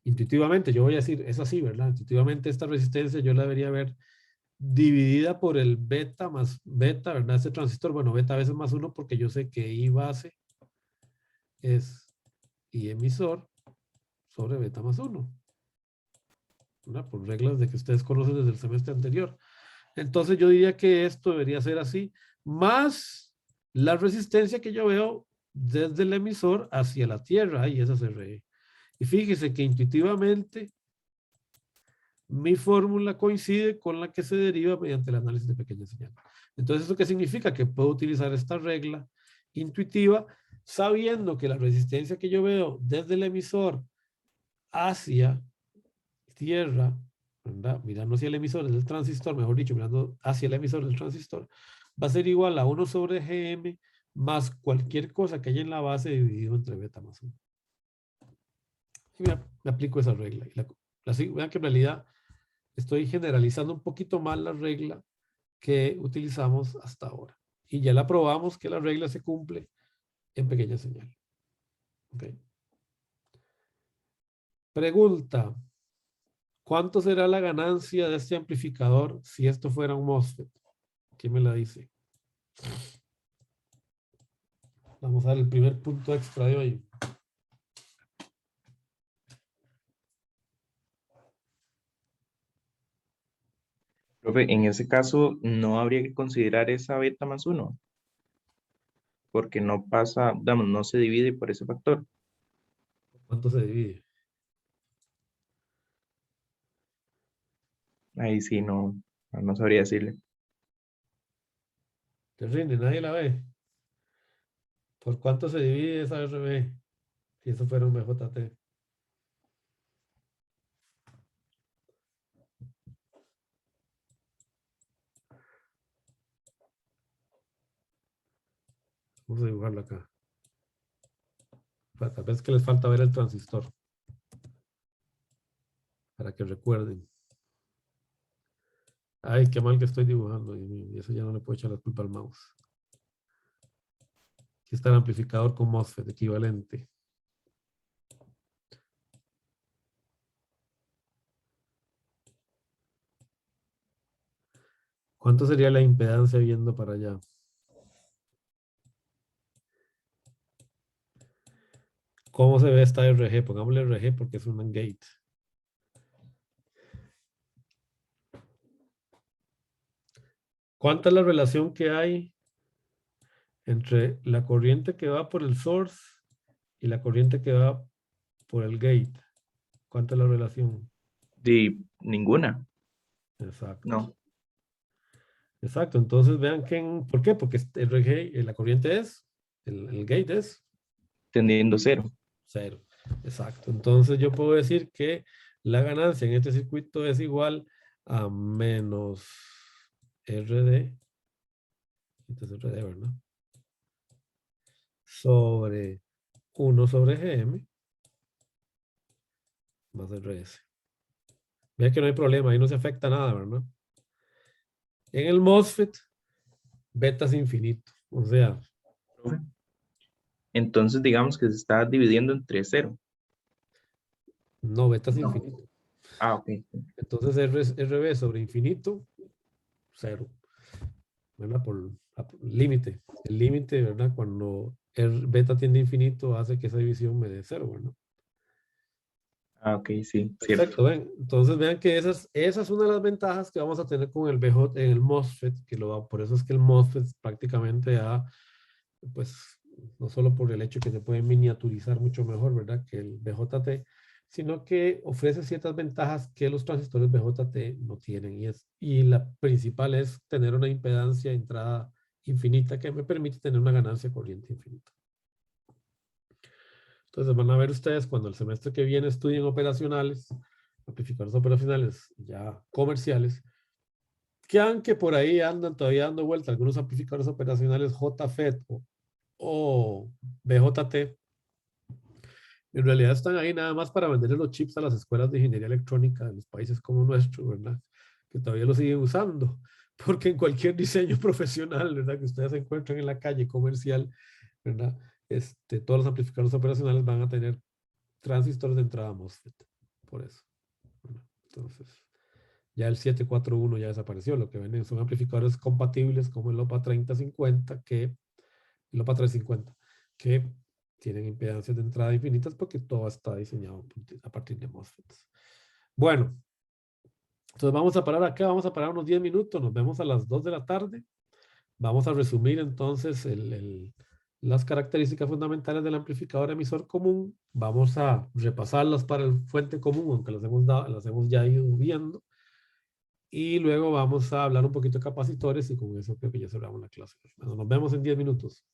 Intuitivamente, yo voy a decir, es así, ¿verdad? Intuitivamente esta resistencia yo la debería ver dividida por el beta más beta, ¿verdad? Este transistor, bueno, beta veces más 1 porque yo sé que I base es I emisor sobre beta más 1. ¿Verdad? Por reglas de que ustedes conocen desde el semestre anterior. Entonces yo diría que esto debería ser así, más la resistencia que yo veo desde el emisor hacia la tierra, y esa es RE. Y fíjese que intuitivamente mi fórmula coincide con la que se deriva mediante el análisis de pequeña señal. Entonces, ¿eso qué significa? Que puedo utilizar esta regla intuitiva sabiendo que la resistencia que yo veo desde el emisor hacia tierra, ¿verdad? Mirando hacia el emisor del transistor, mejor dicho, mirando hacia el emisor del transistor, va a ser igual a 1 sobre GM más cualquier cosa que haya en la base dividido entre beta más 1. Y me aplico esa regla. Y vean que en realidad estoy generalizando un poquito más la regla que utilizamos hasta ahora. y ya la probamos que la regla se cumple en pequeña señal. ¿Ok? Pregunta, ¿cuánto será la ganancia de este amplificador si esto fuera un MOSFET? ¿Quién me la dice? Vamos a ver el primer punto extra de hoy. Profe, en ese caso no habría que considerar esa beta más uno, porque no pasa, digamos, no se divide por ese factor. ¿Cuánto se divide? Ahí sí no sabría decirle. ¿Te rinde? ¿Nadie la ve? ¿Por cuánto se divide esa RB? Si eso fuera un BJT. Vamos a dibujarlo acá. Tal vez que les falta ver el transistor. Para que recuerden. Ay, qué mal que estoy dibujando. Dios mío, y eso ya no le puedo echar la culpa al mouse. Aquí está el amplificador con MOSFET equivalente. ¿Cuánto sería la impedancia viendo para allá? ¿Cómo se ve esta RG? Pongámosle RG porque es un gate. ¿Cuánta es la relación que hay entre la corriente que va por el source y la corriente que va por el gate? ¿Cuánta es la relación? De ninguna, Exacto. no, Exacto. Entonces vean ¿por qué? Porque RG, la corriente es, el gate es tendiendo cero. cero. Exacto. Entonces yo puedo decir que la ganancia en este circuito es igual a menos RD, entonces RD, ¿verdad? Sobre 1 sobre GM más RS. Vean que no hay problema, ahí no se afecta nada, ¿verdad? En el MOSFET, beta es infinito. O sea, Profe. Entonces digamos que se está dividiendo entre cero. no, beta es No. infinito. Ah, ok. Entonces RB sobre infinito, cero. ¿Verdad? Por límite. El límite, ¿verdad? Cuando el beta tiende a infinito hace que esa división me dé cero, ¿verdad? Ah, ok, sí, cierto. Perfecto, ven. Entonces vean que esa es una de las ventajas que vamos a tener con el BJ, en el MOSFET, por eso es que el MOSFET prácticamente pues, no solo por el hecho que se puede miniaturizar mucho mejor, ¿verdad? Que el BJT, sino que ofrece ciertas ventajas que los transistores BJT no tienen. Y la principal es tener una impedancia de entrada infinita que me permite tener una ganancia corriente infinita. Entonces van a ver ustedes cuando el semestre que viene estudien operacionales, amplificadores operacionales ya comerciales, que aunque por ahí andan todavía dando vuelta algunos amplificadores operacionales JFET o BJT, en realidad están ahí nada más para venderle los chips a las escuelas de ingeniería electrónica de los países como nuestro, ¿verdad? Que todavía lo siguen usando, porque en cualquier diseño profesional, ¿verdad? Que ustedes encuentren en la calle comercial, ¿verdad? Todos los amplificadores operacionales van a tener transistores de entrada MOSFET, por eso. ¿Verdad? Entonces, ya el 741 ya desapareció, lo que venden son amplificadores compatibles como el OPA 3050, el OPA 350, que tienen impedancias de entrada infinitas porque todo está diseñado a partir de MOSFETs. Bueno, entonces vamos a parar acá, vamos a parar unos 10 minutos, nos vemos a las 2 de la tarde. Vamos a resumir entonces las características fundamentales del amplificador emisor común. Vamos a repasarlas para el fuente común, aunque las hemos ya ido viendo. Y luego vamos a hablar un poquito de capacitores y con eso creo que ya cerramos la clase. Bueno, nos vemos en 10 minutos.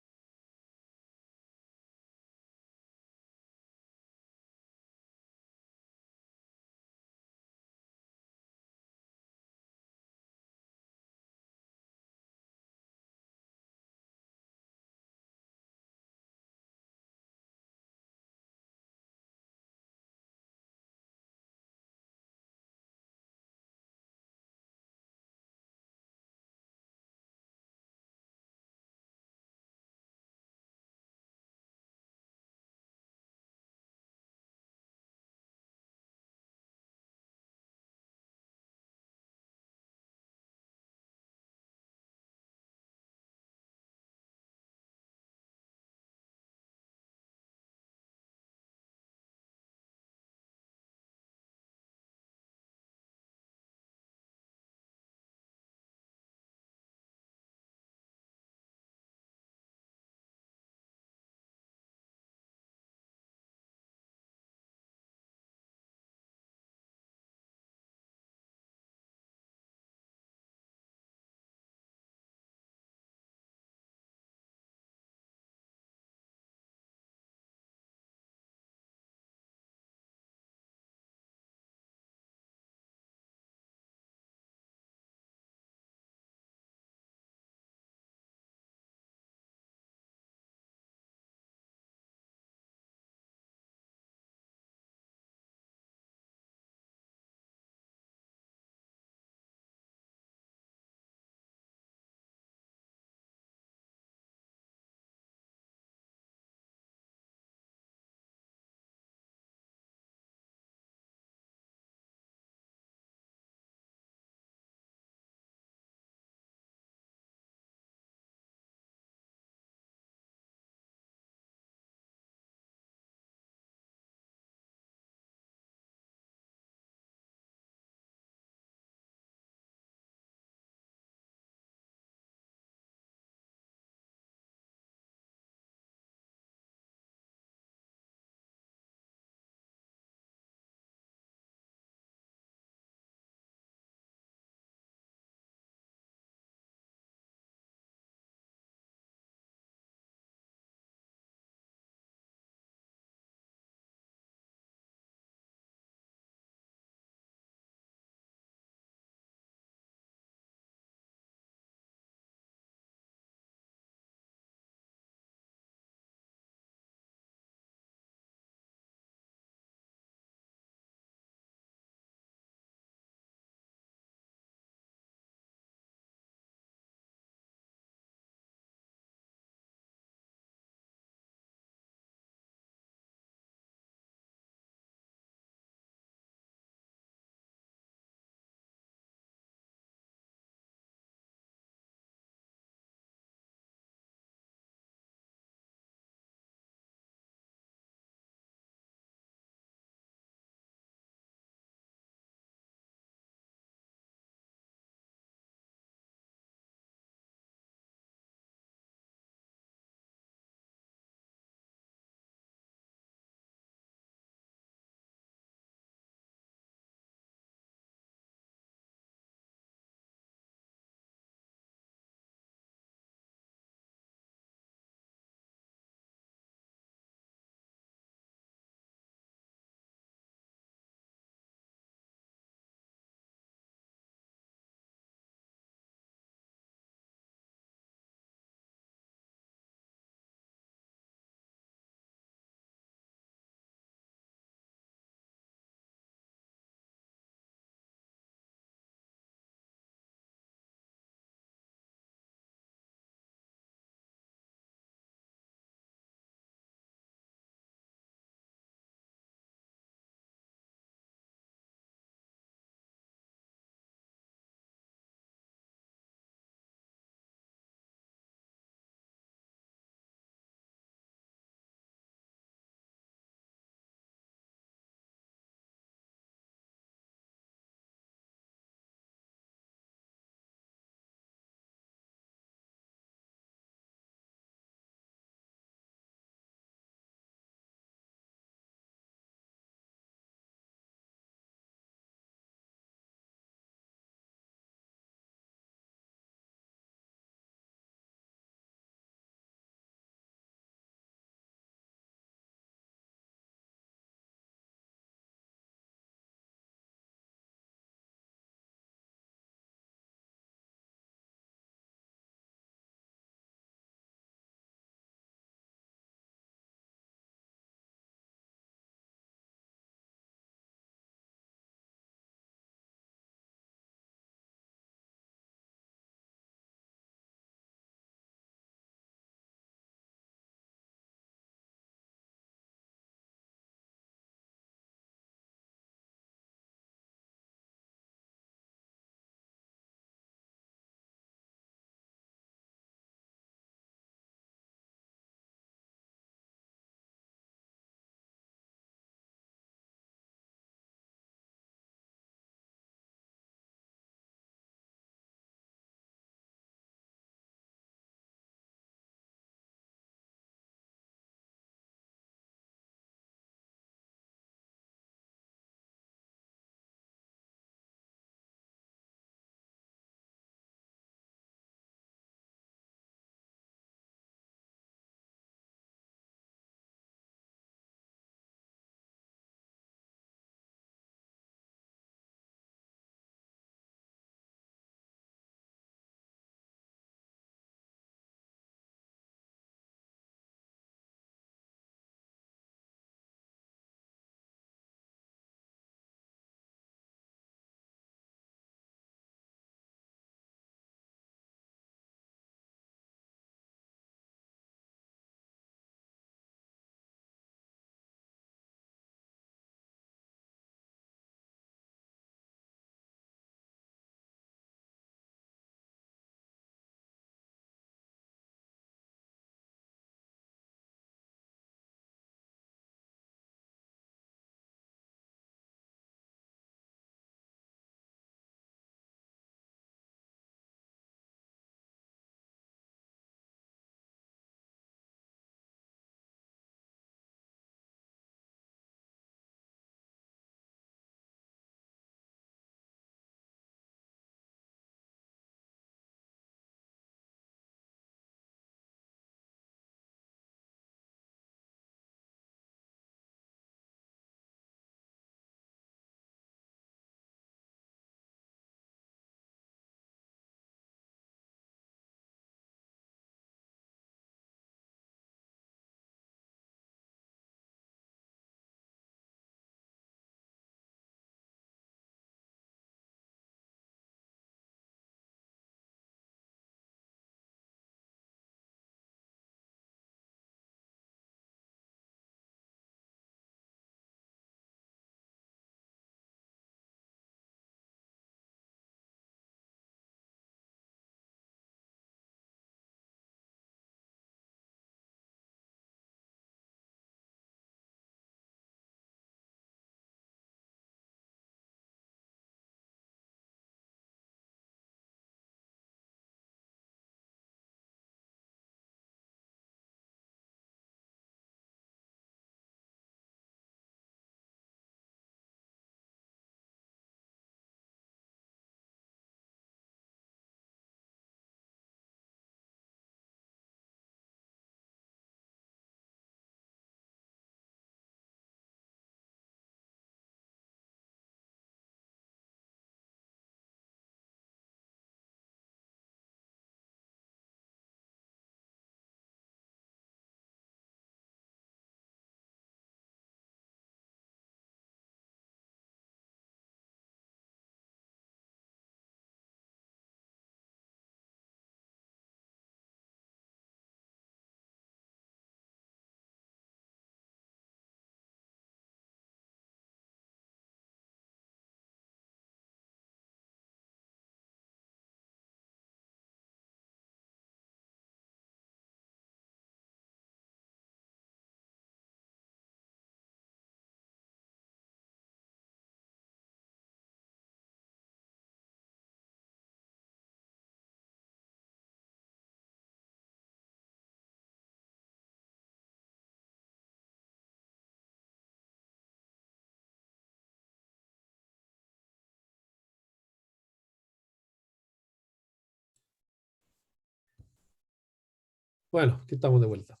Bueno, aquí estamos de vuelta.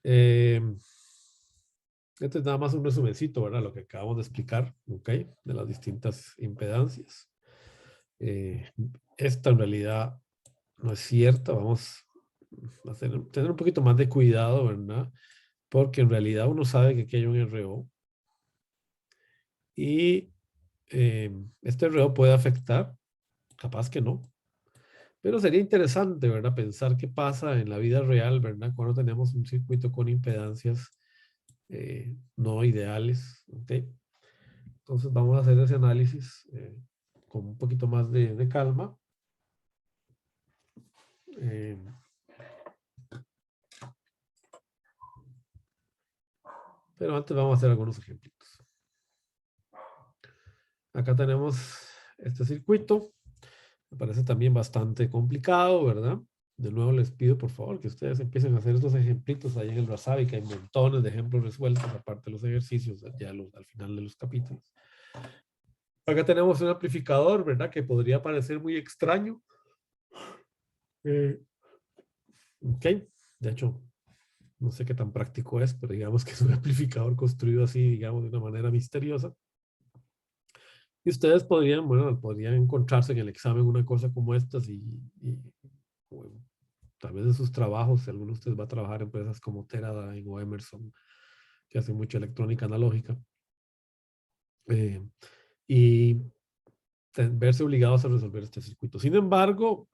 Este es nada más un resumencito, ¿verdad? Lo que acabamos de explicar, ¿ok? De las distintas impedancias. Esta en realidad no es cierta. Vamos a tener un poquito más de cuidado, ¿verdad? Porque en realidad uno sabe que aquí hay un RO. Y este RO puede afectar, capaz que no. Pero sería interesante, ¿verdad? Pensar qué pasa en la vida real, ¿verdad? Cuando tenemos un circuito con impedancias no ideales, ¿ok? Entonces vamos a hacer ese análisis con un poquito más de calma. Pero antes vamos a hacer algunos ejemplos. Acá tenemos este circuito. Me parece también bastante complicado, ¿verdad? De nuevo les pido por favor que ustedes empiecen a hacer estos ejemplitos ahí en el Rasabi, que hay montones de ejemplos resueltos, aparte de los ejercicios, ya al final de los capítulos. Acá tenemos un amplificador, ¿verdad? Que podría parecer muy extraño. Ok, de hecho, no sé qué tan práctico es, pero digamos que es un amplificador construido así, digamos, de una manera misteriosa. Y ustedes podrían, bueno, podrían encontrarse en el examen una cosa como estas y bueno, tal vez en sus trabajos, si alguno de ustedes va a trabajar en empresas como Teradyne o Emerson, que hacen mucha electrónica analógica, y verse obligados a resolver este circuito. Sin embargo,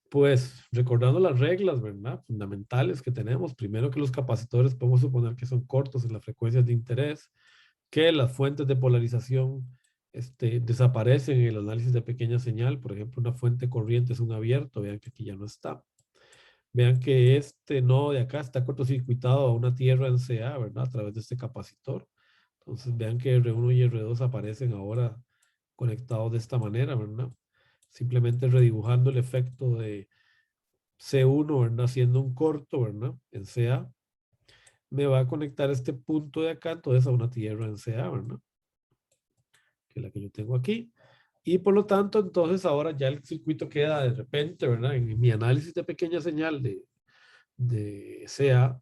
pues recordando las reglas, ¿verdad? Fundamentales que tenemos, primero que los capacitores podemos suponer que son cortos en las frecuencias de interés, que las fuentes de polarización desaparecen en el análisis de pequeña señal. Por ejemplo, una fuente corriente es un abierto, vean que aquí ya no está. Vean que este nodo de acá está cortocircuitado a una tierra en CA, ¿verdad? A través de este capacitor. Entonces vean que R1 y R2 aparecen ahora conectados de esta manera, ¿verdad? Simplemente redibujando el efecto de C1, ¿verdad? Haciendo un corto, ¿verdad? En CA. Me va a conectar este punto de acá, entonces a una tierra en CA, ¿verdad? Que es la que yo tengo aquí. Y por lo tanto, entonces ahora ya el circuito queda de repente, ¿verdad? En mi análisis de pequeña señal de CA,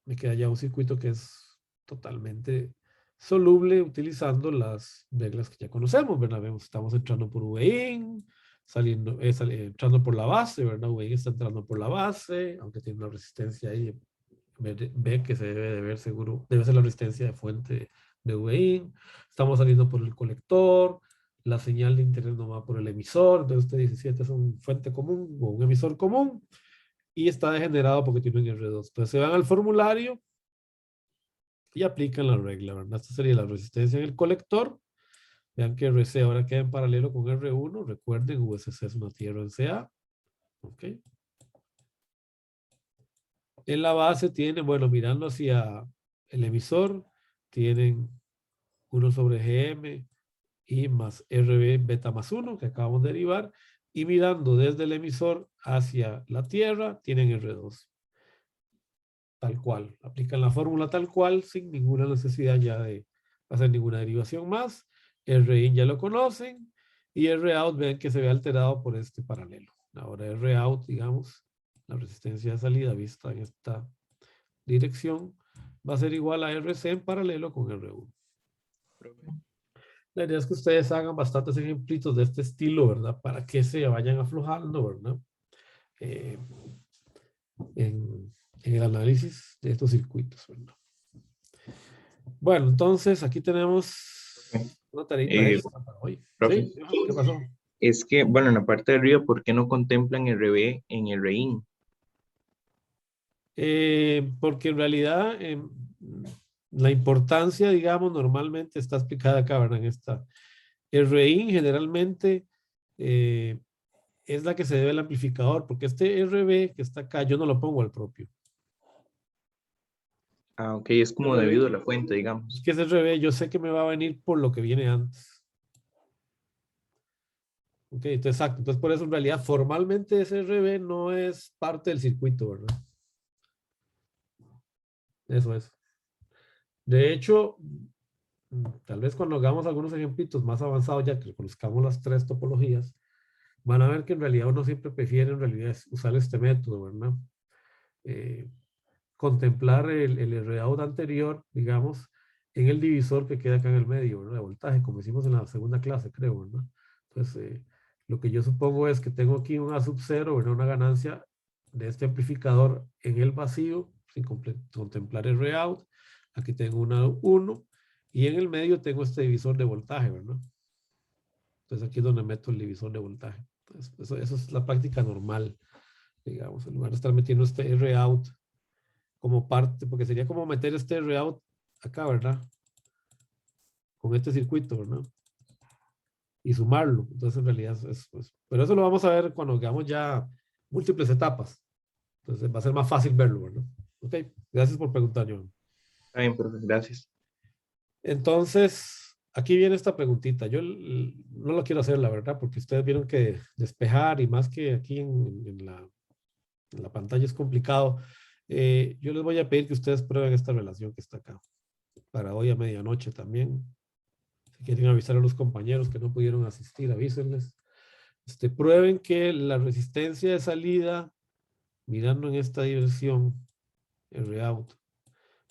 me queda ya un circuito que es totalmente soluble utilizando las reglas que ya conocemos, ¿verdad? Vemos, estamos entrando por VIN, entrando por la base, ¿verdad? VIN está entrando por la base, aunque tiene una resistencia ahí, ve que se debe de ver seguro, debe ser la resistencia de fuente de VIN. Estamos saliendo por el colector, la señal de interés no va por el emisor, entonces este 17 es un fuente común o un emisor común, y está degenerado porque tiene un R2. Entonces se van al formulario y aplican la regla, ¿verdad? Esta sería la resistencia en el colector. Vean que RC ahora queda en paralelo con R1. Recuerden, USC es una tierra en CA. ¿Ok? En la base tienen, bueno, mirando hacia el emisor, tienen 1 sobre GM y más RB beta más 1, que acabamos de derivar. Y mirando desde el emisor hacia la tierra, tienen R2. Tal cual. Aplican la fórmula tal cual, sin ninguna necesidad ya de hacer ninguna derivación más. RIN ya lo conocen. Y ROUT, vean que se ve alterado por este paralelo. Ahora ROUT, digamos, la resistencia de salida vista en esta dirección, va a ser igual a RC en paralelo con R1. La idea es que ustedes hagan bastantes ejemplitos de este estilo, ¿verdad? Para que se vayan aflojando, ¿verdad? En el análisis de estos circuitos, ¿verdad? Bueno, entonces aquí tenemos una tareita extra para hoy. Profe, ¿Sí? ¿Qué pasó? es que, bueno, en la parte de arriba, ¿por qué no contemplan el RB en el RIN? Porque en realidad la importancia, digamos, normalmente está explicada acá, ¿verdad? En esta. El RIN generalmente es la que se debe al amplificador, porque este RB que está acá, yo no lo pongo al propio. Ah, ok, es como debido a la fuente, Es digamos. que ese RB yo sé que me va a venir por lo que viene antes. Ok, entonces, exacto. Entonces, por eso en realidad formalmente ese RB no es parte del circuito, ¿verdad? Eso es. De hecho, tal vez cuando hagamos algunos ejemplitos más avanzados, ya que conozcamos las 3 topologías, van a ver que en realidad uno siempre prefiere en realidad usar este método, ¿verdad? contemplar el ROUT anterior, digamos, en el divisor que queda acá en el medio, ¿verdad? De voltaje, como hicimos en la segunda clase, creo, ¿verdad? Entonces, lo que yo supongo es que tengo aquí un A sub 0, ¿verdad? Una ganancia de este amplificador en el vacío, sin contemplar el ROUT. Aquí tengo una 1 y en el medio tengo este divisor de voltaje, ¿verdad? Entonces aquí es donde meto el divisor de voltaje. Entonces, eso es la práctica normal, digamos, en lugar de estar metiendo este ROUT como parte, porque sería como meter este ROUT acá, ¿verdad? Con este circuito, ¿verdad? Y sumarlo. Entonces, en realidad, pero eso lo vamos a ver cuando hagamos ya múltiples etapas. Entonces, va a ser más fácil verlo, ¿verdad? Ok, gracias por preguntar, John. Está bien, profe, gracias. Entonces, aquí viene esta preguntita. Yo no lo quiero hacer, la verdad, porque ustedes vieron que despejar y más que aquí en la pantalla es complicado. Yo les voy a pedir que ustedes prueben esta relación que está acá. Para hoy a medianoche también. Si quieren avisar a los compañeros que no pudieron asistir, avísenles. Prueben que la resistencia de salida, mirando en esta dirección, el ROUT,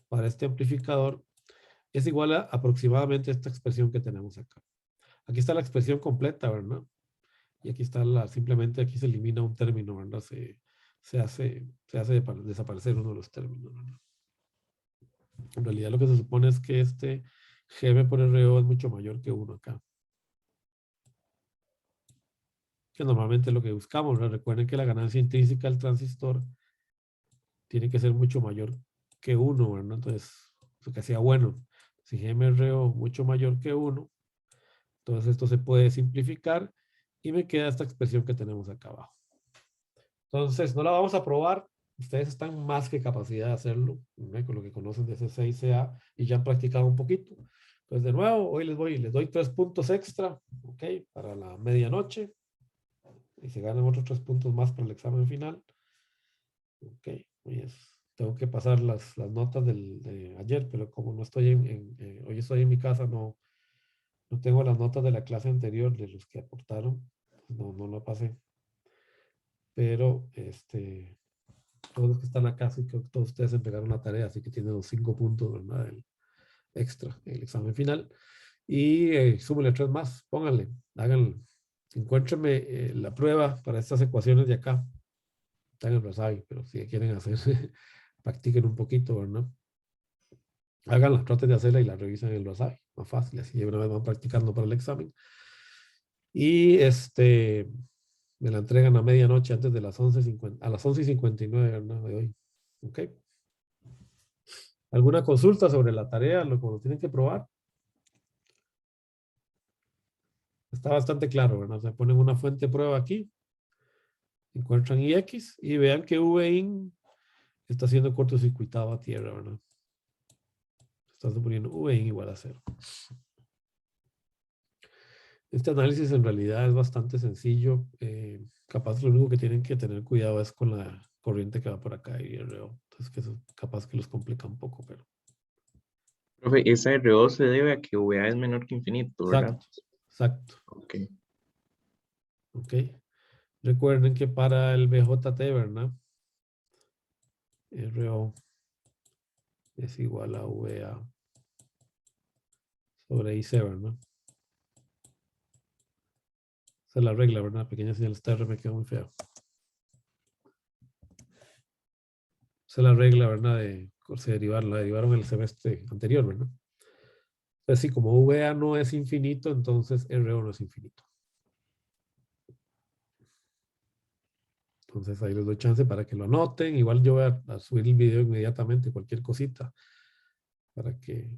para este amplificador, es igual a aproximadamente esta expresión que tenemos acá. Aquí está la expresión completa, ¿verdad? Y aquí está simplemente aquí se elimina un término, ¿verdad? Se hace desaparecer uno de los términos, ¿verdad? En realidad lo que se supone es que este Gm por RO es mucho mayor que 1 acá. Que normalmente es lo que buscamos, ¿verdad? Recuerden que la ganancia intrínseca del transistor tiene que ser mucho mayor que 1, ¿verdad? Entonces, que sea bueno. Si GMRO mucho mayor que 1, entonces esto se puede simplificar y me queda esta expresión que tenemos acá abajo. Entonces, no la vamos a probar. Ustedes están más que capacidad de hacerlo, ¿no? Con lo que conocen de C6, CA y ya han practicado un poquito. Entonces, de nuevo, hoy les doy 3 puntos extra, ¿ok? Para la medianoche. Y se ganan otros 3 puntos más para el examen final. Ok, tengo que pasar las notas de ayer, pero como no estoy hoy estoy en mi casa, no tengo las notas de la clase anterior de los que aportaron, no lo pasé. Pero todos los que están acá, sí que todos ustedes entregaron la tarea, así que tienen los 5 puntos, ¿verdad? El extra, el examen final. Y súmenle 3 más, pónganle, háganlo. Encuéntrenme la prueba para estas ecuaciones de acá. Están en Rasabi, pero si quieren hacer, practiquen un poquito, ¿verdad? Háganla, traten de hacerla y la revisan en el Rasabi. Más fácil, así una vez van practicando para el examen. Y me la entregan a medianoche antes de las 11:50, a las 11:59, ¿verdad? De hoy. ¿Ok? ¿Alguna consulta sobre la tarea, lo tienen que probar? Está bastante claro, ¿verdad? Se ponen una fuente de prueba aquí, encuentran IX y vean que VIN está siendo cortocircuitado a tierra, ¿verdad? Está suponiendo VIN igual a 0. Este análisis en realidad es bastante sencillo. Capaz lo único que tienen que tener cuidado es con la corriente que va por acá y RO. Entonces, que eso capaz que los complica un poco, pero. Profe, esa RO se debe a que VA es menor que infinito, ¿verdad? Exacto. Ok. Ok. Recuerden que para el BJT, ¿verdad? RO es igual a VA sobre IC, ¿verdad? Esa es la regla, ¿verdad? Pequeña señal TR me quedó muy feo. Esa es la regla, ¿verdad? La derivaron el semestre anterior, ¿verdad? Entonces, sí, como VA no es infinito, entonces RO no es infinito. Entonces ahí les doy chance para que lo anoten. Igual yo voy a subir el video inmediatamente, cualquier cosita, para que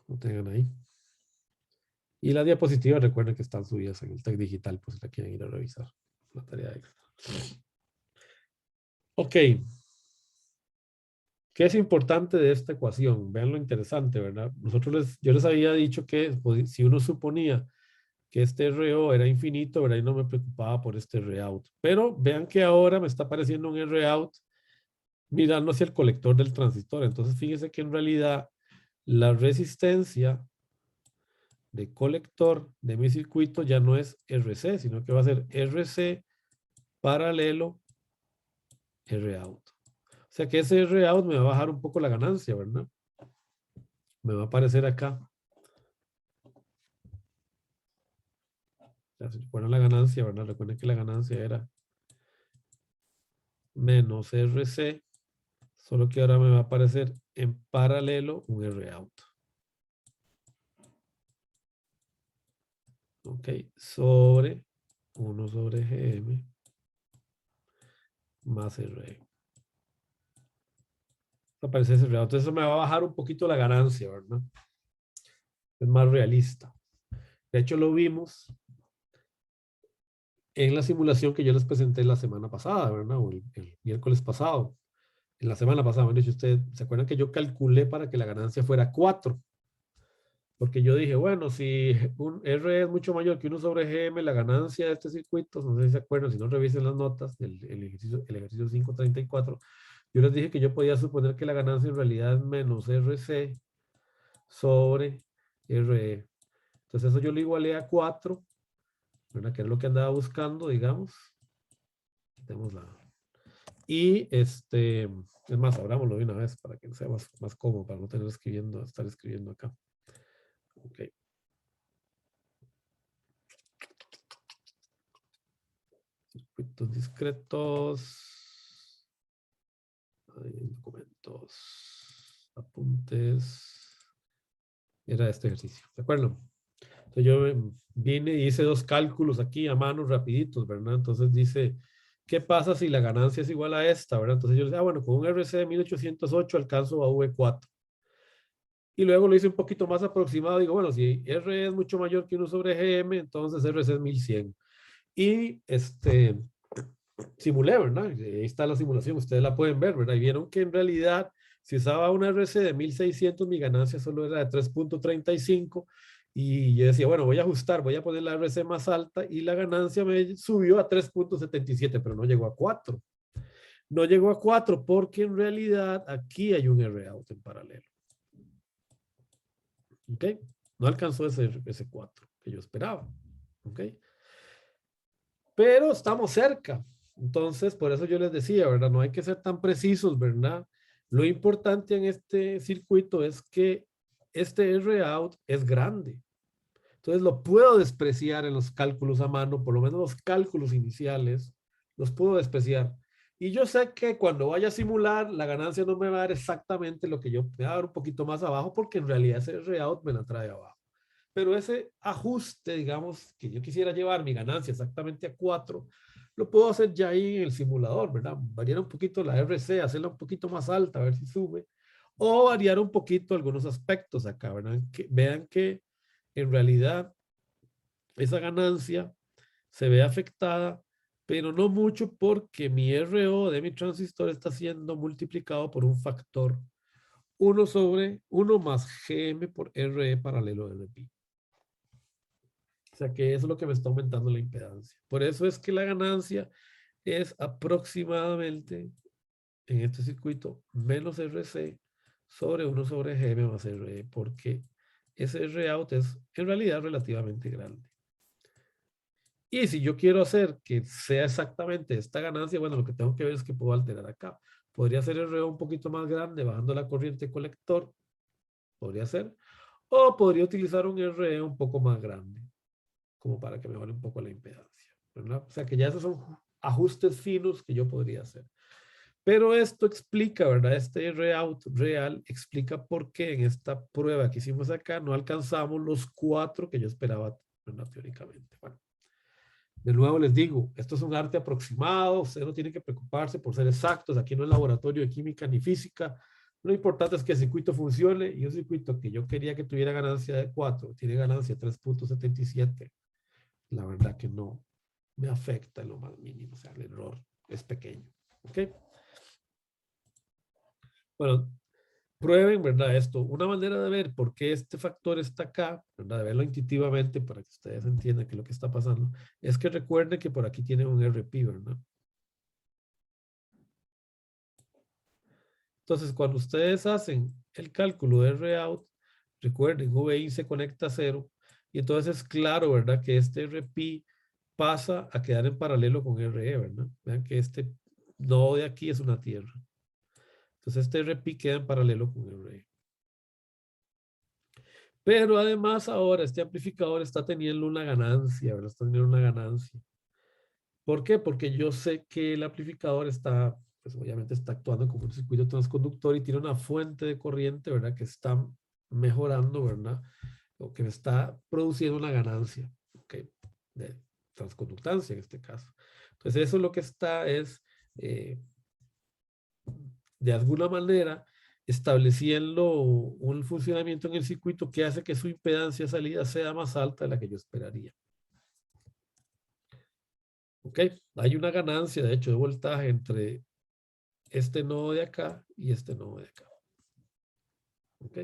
lo tengan ahí. Y las diapositivas, recuerden que están subidas en el Tech Digital, pues si la quieren ir a revisar. La tarea extra. Ok. ¿Qué es importante de esta ecuación? Vean lo interesante, ¿verdad? Yo les había dicho que si uno suponía que este RO era infinito, ¿verdad? Y no me preocupaba por este ROUT. Pero vean que ahora me está apareciendo un ROUT mirando hacia el colector del transistor. Entonces, fíjense que en realidad la resistencia de colector de mi circuito ya no es RC, sino que va a ser RC paralelo ROUT. O sea que ese ROUT me va a bajar un poco la ganancia, ¿verdad? Me va a aparecer acá. O sea, si recuerdan la ganancia, ¿verdad? Recuerden que la ganancia era menos RC, solo que ahora me va a aparecer en paralelo un ROUT. Ok, sobre 1 sobre GM más RE. Aparece ese ROUT. Entonces eso me va a bajar un poquito la ganancia, ¿verdad? Es más realista. De hecho, lo vimos en la simulación que yo les presenté la semana pasada, ¿verdad? O el miércoles pasado. En la semana pasada, de hecho, ustedes se acuerdan que yo calculé para que la ganancia fuera 4. Porque yo dije, bueno, si un R es mucho mayor que 1 sobre GM, la ganancia de este circuito, no sé si se acuerdan, si no revisen las notas del el ejercicio 534, yo les dije que yo podía suponer que la ganancia en realidad es menos RC sobre RE. Entonces eso yo lo igualé a 4, ¿verdad? Que era lo que andaba buscando, digamos. Tenemos la... Y es más, abrámoslo de una vez para que sea más cómodo, para no tener estar escribiendo acá. Ok. Circuitos discretos. Documentos. Apuntes. Era este ejercicio. ¿De acuerdo? Entonces yo vine y hice 2 cálculos aquí a mano rapiditos, ¿verdad? Entonces dice, ¿qué pasa si la ganancia es igual a esta, ¿verdad? Entonces yo le decía, bueno, con un RC de 1808 alcanzo a V4. Y luego lo hice un poquito más aproximado. Digo, bueno, si R es mucho mayor que 1 sobre GM, entonces RC es 1100. Y simulé, ¿verdad? Ahí está la simulación, ustedes la pueden ver, ¿verdad? Y vieron que en realidad, si usaba una RC de 1600, mi ganancia solo era de 3.35. Y yo decía, bueno, voy a ajustar, voy a poner la RC más alta y la ganancia me subió a 3.77, pero no llegó a 4. No llegó a 4 porque en realidad aquí hay un ROUT en paralelo. ¿Ok? No alcanzó ese 4 que yo esperaba. ¿Ok? Pero estamos cerca. Entonces, por eso yo les decía, ¿verdad? No hay que ser tan precisos, ¿verdad? Lo importante en este circuito es que este ROUT es grande. Entonces lo puedo despreciar en los cálculos a mano, por lo menos los cálculos iniciales, los puedo despreciar. Y yo sé que cuando vaya a simular, la ganancia no me va a dar exactamente lo que yo, me va a dar un poquito más abajo, porque en realidad ese ROUT me la trae abajo. Pero ese ajuste, digamos, que yo quisiera llevar mi ganancia exactamente a 4, lo puedo hacer ya ahí en el simulador, ¿verdad? Variar un poquito la RC, hacerla un poquito más alta, a ver si sube. O variar un poquito algunos aspectos acá, ¿verdad? Vean que en realidad esa ganancia se ve afectada, pero no mucho porque mi RO de mi transistor está siendo multiplicado por un factor 1 sobre 1 más GM por RE paralelo de RP. O sea que eso es lo que me está aumentando la impedancia. Por eso es que la ganancia es aproximadamente en este circuito menos RC sobre 1 sobre GM más RE, porque ese ROUT es en realidad relativamente grande. Y si yo quiero hacer que sea exactamente esta ganancia, bueno, lo que tengo que ver es que puedo alterar acá. Podría ser el RO un poquito más grande bajando la corriente colector. Podría ser. O podría utilizar un RE un poco más grande, como para que mejore un poco la impedancia, ¿verdad? O sea que ya esos son ajustes finos que yo podría hacer. Pero esto explica, ¿verdad? Este ROUT real explica por qué en esta prueba que hicimos acá no alcanzamos los 4 que yo esperaba, ¿verdad? Teóricamente. Bueno. De nuevo les digo, esto es un arte aproximado, usted no tiene que preocuparse por ser exactos, aquí no es laboratorio de química ni física, lo importante es que el circuito funcione y un circuito que yo quería que tuviera ganancia de 4, tiene ganancia de 3.77, la verdad que no me afecta en lo más mínimo, o sea, el error es pequeño, ¿ok? Bueno, prueben, ¿verdad? Esto, una manera de ver por qué este factor está acá, ¿verdad? De verlo intuitivamente para que ustedes entiendan qué es lo que está pasando, es que recuerden que por aquí tienen un RP, ¿verdad? Entonces, cuando ustedes hacen el cálculo de ROUT, recuerden, VI se conecta a 0, y entonces es claro, ¿verdad? Que este RP pasa a quedar en paralelo con RE, ¿verdad? Vean que este nodo de aquí es una tierra. Entonces este RP queda en paralelo con RE. Pero además ahora este amplificador está teniendo una ganancia, ¿verdad? Está teniendo una ganancia. ¿Por qué? Porque yo sé que el amplificador está, pues obviamente está actuando como un circuito transconductor y tiene una fuente de corriente, ¿verdad? Que está mejorando, ¿verdad? O que está produciendo una ganancia, ¿ok? De transconductancia en este caso. Entonces eso lo que está es, de alguna manera, estableciendo un funcionamiento en el circuito que hace que su impedancia de salida sea más alta de la que yo esperaría. ¿Ok? Hay una ganancia, de hecho, de voltaje entre este nodo de acá y este nodo de acá. ¿Ok?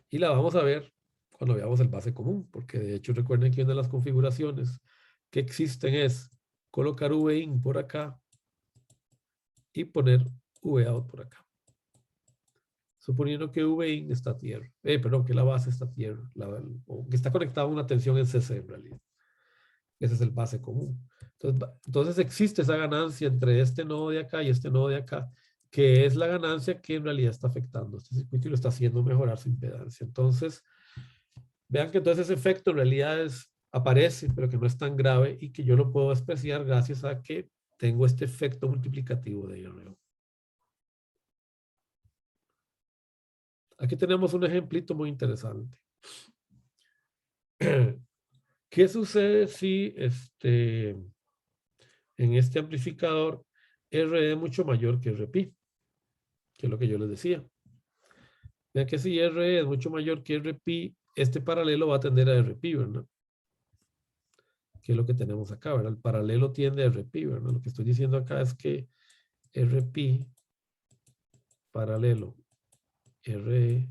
Y la vamos a ver cuando veamos el base común, porque de hecho recuerden que una de las configuraciones que existen es colocar V-in por acá y poner V-out por acá. Suponiendo que V-in está a tierra, perdón, que la base está a tierra, o que está conectada a una tensión en CC en realidad. Ese es el base común. Entonces existe esa ganancia entre este nodo de acá y este nodo de acá, que es la ganancia que en realidad está afectando este circuito y lo está haciendo mejorar su impedancia. Entonces, vean que entonces ese efecto en realidad aparece, pero que no es tan grave y que yo lo puedo despreciar gracias a que tengo este efecto multiplicativo de IRO. Aquí tenemos un ejemplito muy interesante. ¿Qué sucede si en este amplificador R es mucho mayor que RP? Que es lo que yo les decía. Vean que si R es mucho mayor que RP, este paralelo va a tender a RP, ¿verdad? Que es lo que tenemos acá, ¿verdad? El paralelo tiende a RP, ¿verdad? Lo que estoy diciendo acá es que RP paralelo RE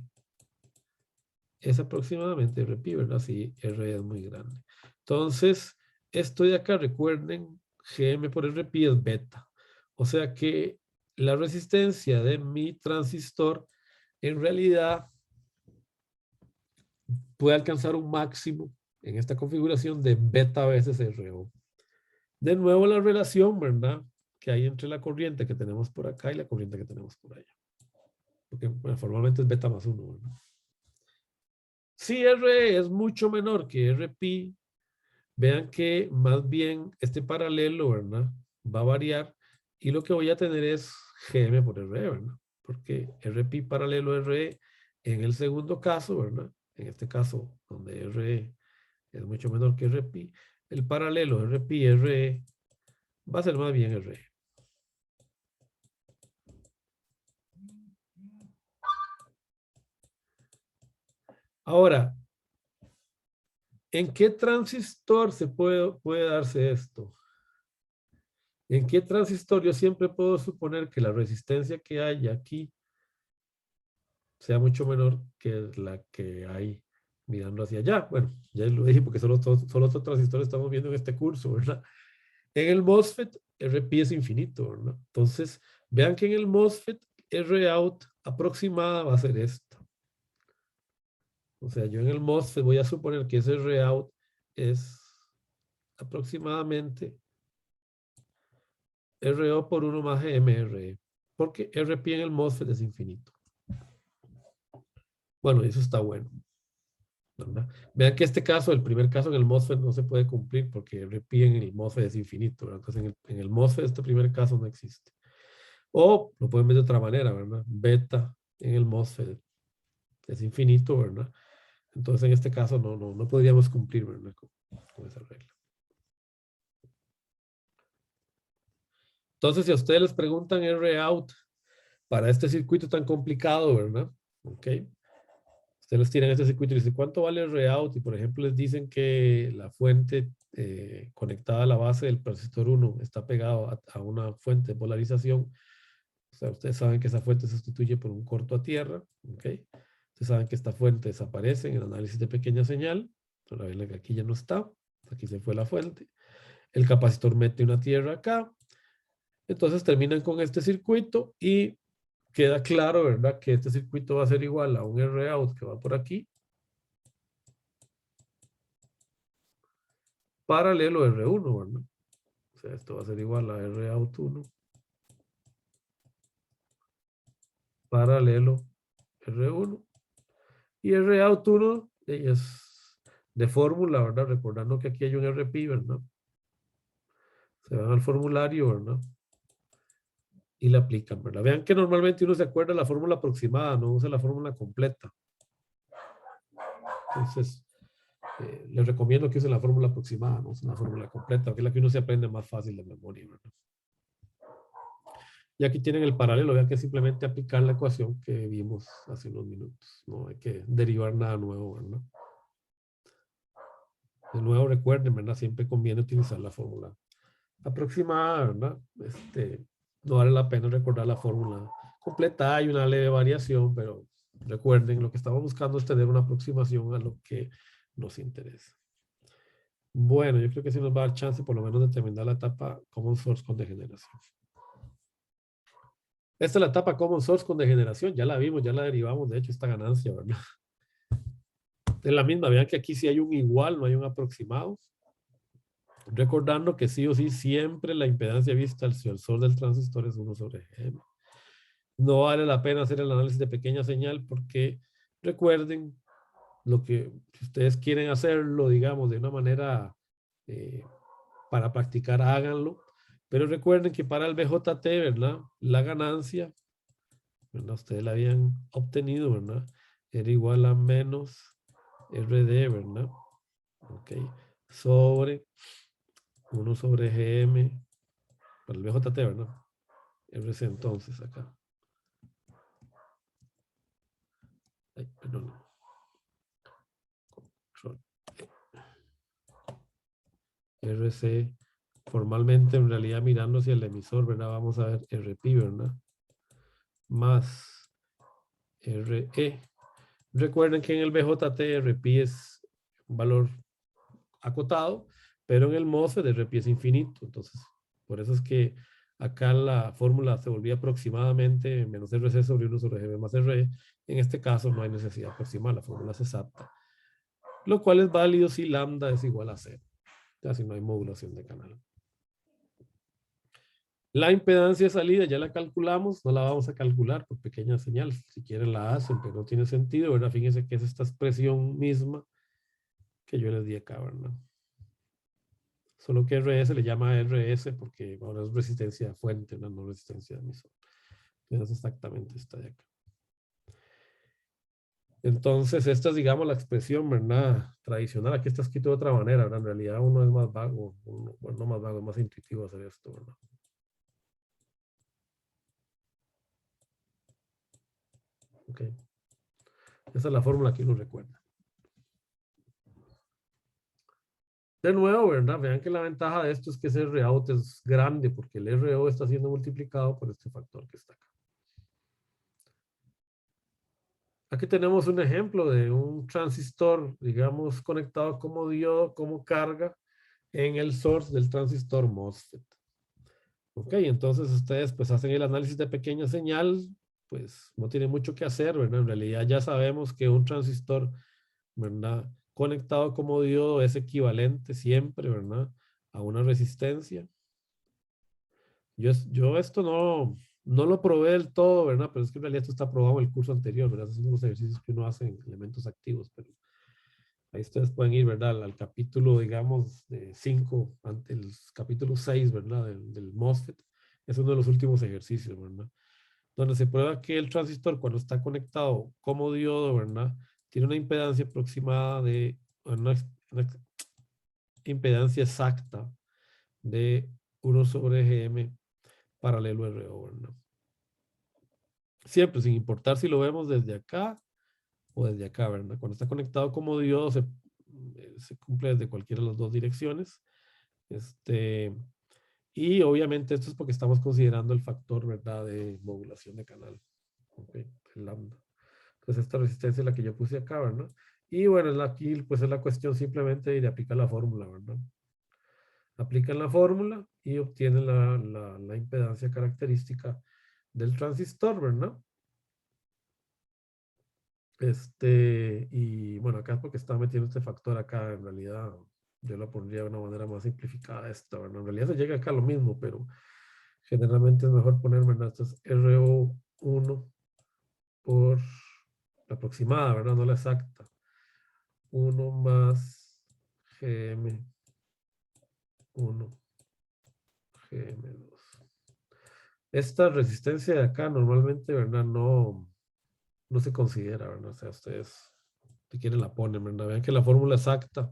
es aproximadamente RP, ¿verdad? Si R es muy grande. Entonces, esto de acá, recuerden, GM por RP es beta. O sea que la resistencia de mi transistor en realidad puede alcanzar un máximo en esta configuración de beta veces RO. De nuevo la relación, ¿verdad? Que hay entre la corriente que tenemos por acá y la corriente que tenemos por allá. Porque bueno, formalmente es beta más 1, ¿verdad? Si R es mucho menor que RP, vean que más bien este paralelo, ¿verdad? Va a variar y lo que voy a tener es GM por RE, ¿verdad? Porque RP paralelo RE en el segundo caso, ¿verdad? En este caso, donde RE es mucho menor que RP, el paralelo RP RE va a ser más bien RE. Ahora, ¿en qué transistor se puede darse esto? ¿En qué transistor? Yo siempre puedo suponer que la resistencia que hay aquí sea mucho menor que la que hay mirando hacia allá. Bueno, ya lo dije porque solo otros transistores estamos viendo en este curso, ¿verdad? En el MOSFET, RP es infinito, ¿verdad? Entonces, vean que en el MOSFET, ROUT aproximada va a ser esta. O sea, yo en el MOSFET voy a suponer que ese ROUT es aproximadamente RO por 1 más MRE, porque RP en el MOSFET es infinito. Bueno, eso está bueno, ¿verdad? Vean que este caso, el primer caso en el MOSFET no se puede cumplir porque RP en el MOSFET es infinito, ¿verdad? Entonces en el MOSFET este primer caso no existe. O lo pueden ver de otra manera, ¿verdad? Beta en el MOSFET es infinito, ¿verdad? Entonces en este caso no podríamos cumplir, ¿verdad? Con esa regla. Entonces, si a ustedes les preguntan ROUT para este circuito tan complicado, ¿verdad? Ok. Ustedes les tiran este circuito y dicen, ¿cuánto vale ROUT? Y por ejemplo les dicen que la fuente conectada a la base del transistor 1 está pegado a una fuente de polarización. O sea, ustedes saben que esa fuente se sustituye por un corto a tierra. ¿Ok? Ustedes saben que esta fuente desaparece en el análisis de pequeña señal. Ahora ven que aquí ya no está. Aquí se fue la fuente. El capacitor mete una tierra acá. Entonces terminan con este circuito y queda claro, ¿verdad? Que este circuito va a ser igual a un ROUT que va por aquí. Paralelo R1, ¿verdad? O sea, esto va a ser igual a ROUT1 paralelo R1. Y Rout 1 es de fórmula, ¿verdad? Recordando que aquí hay un RP, ¿verdad? Se van al formulario, ¿verdad? Y la aplican, ¿verdad? Vean que normalmente uno se acuerda de la fórmula aproximada, no usa la fórmula completa. Entonces, les recomiendo que usen la fórmula aproximada, no usen la fórmula completa, que es la que uno se aprende más fácil de memoria, ¿verdad? Y aquí tienen el paralelo, vean que es simplemente aplicar la ecuación que vimos hace unos minutos. No hay que derivar nada nuevo, ¿verdad? De nuevo, recuerden, ¿verdad? Siempre conviene utilizar la fórmula aproximada, ¿verdad? No vale la pena recordar la fórmula completa. Hay una leve variación, pero recuerden, lo que estamos buscando es tener una aproximación a lo que nos interesa. Bueno, yo creo que sí nos va a dar chance por lo menos de terminar la etapa Common Source con degeneración. Esta es la etapa Common Source con degeneración. Ya la vimos, ya la derivamos, de hecho, esta ganancia, ¿verdad? Es la misma. Vean que aquí sí hay un igual, no hay un aproximado. Recordando que sí o sí siempre la impedancia vista al sensor del transistor es 1 sobre G. No vale la pena hacer el análisis de pequeña señal porque recuerden lo que si ustedes quieren hacerlo, digamos, de una manera para practicar, háganlo. Pero recuerden que para el BJT, ¿verdad? La ganancia, ¿verdad? Ustedes la habían obtenido, ¿verdad? Era igual a menos RD, ¿verdad? Ok. Sobre 1 sobre GM para el BJT, ¿verdad? RC entonces acá. Ay, perdón. RC, formalmente en realidad mirando hacia el emisor, ¿verdad? Vamos a ver RP, ¿verdad? Más RE. Recuerden que en el BJT RP es un valor acotado, pero en el MOSFET RP es infinito. Entonces, por eso es que acá la fórmula se volvía aproximadamente menos RC sobre 1 sobre GB más RE. En este caso no hay necesidad de aproximar, la fórmula es exacta. Lo cual es válido si lambda es igual a 0. Ya si no hay modulación de canal. La impedancia de salida ya la calculamos, no la vamos a calcular por pequeña señal. Si quieren la hacen, pero no tiene sentido, ¿verdad? Fíjense que es esta expresión misma que yo les di acá, ¿verdad? Solo que RS le llama RS porque ahora es resistencia de fuente, no resistencia de emisor. Entonces es exactamente esta de acá. Entonces, esta es, digamos, la expresión, ¿verdad? Tradicional. Aquí está escrito de otra manera, ¿verdad? En realidad uno es más vago, bueno, no más vago, es más intuitivo hacer esto, ¿verdad? Ok. Esa es la fórmula que uno recuerda. De nuevo, ¿verdad? Vean que la ventaja de esto es que ese ROUT es grande porque el RO está siendo multiplicado por este factor que está acá. Aquí tenemos un ejemplo de un transistor, digamos, conectado como diodo, como carga en el source del transistor MOSFET. Ok, entonces ustedes pues hacen el análisis de pequeña señal, pues no tiene mucho que hacer, ¿verdad? En realidad ya sabemos que un transistor, ¿verdad? Conectado como diodo es equivalente siempre, ¿verdad? A una resistencia. Yo esto no lo probé del todo, ¿verdad? Pero es que en realidad esto está probado en el curso anterior, ¿verdad? Esos son los ejercicios que uno hace en elementos activos, pero ahí ustedes pueden ir, ¿verdad? Al capítulo, digamos, de 5, ante el capítulo 6, ¿verdad? Del MOSFET. Es uno de los últimos ejercicios, ¿verdad? Donde se prueba que el transistor, cuando está conectado como diodo, ¿verdad? Tiene una impedancia aproximada de, una impedancia exacta de 1 sobre GM paralelo RO, ¿verdad? Siempre, sin importar si lo vemos desde acá o desde acá, ¿verdad? Cuando está conectado como diodo, se cumple desde cualquiera de las dos direcciones. Y obviamente esto es porque estamos considerando el factor, ¿verdad? De modulación de canal. Okay, el lambda. Entonces esta resistencia es la que yo puse acá, ¿verdad? Y bueno, aquí pues es la cuestión simplemente de aplicar la fórmula, ¿verdad? Aplican la fórmula y obtienen la impedancia característica del transistor, ¿verdad? Y bueno, acá es porque está metiendo este factor acá, en realidad yo lo pondría de una manera más simplificada esta, ¿verdad? En realidad se llega acá a lo mismo, pero generalmente es mejor poner, ¿verdad? Esto es RO1 por la aproximada, ¿verdad? No la exacta. 1 más GM1, GM2. Esta resistencia de acá normalmente, ¿verdad? No se considera, ¿verdad? O sea, ustedes, si quieren, la ponen, ¿verdad? Vean que la fórmula exacta,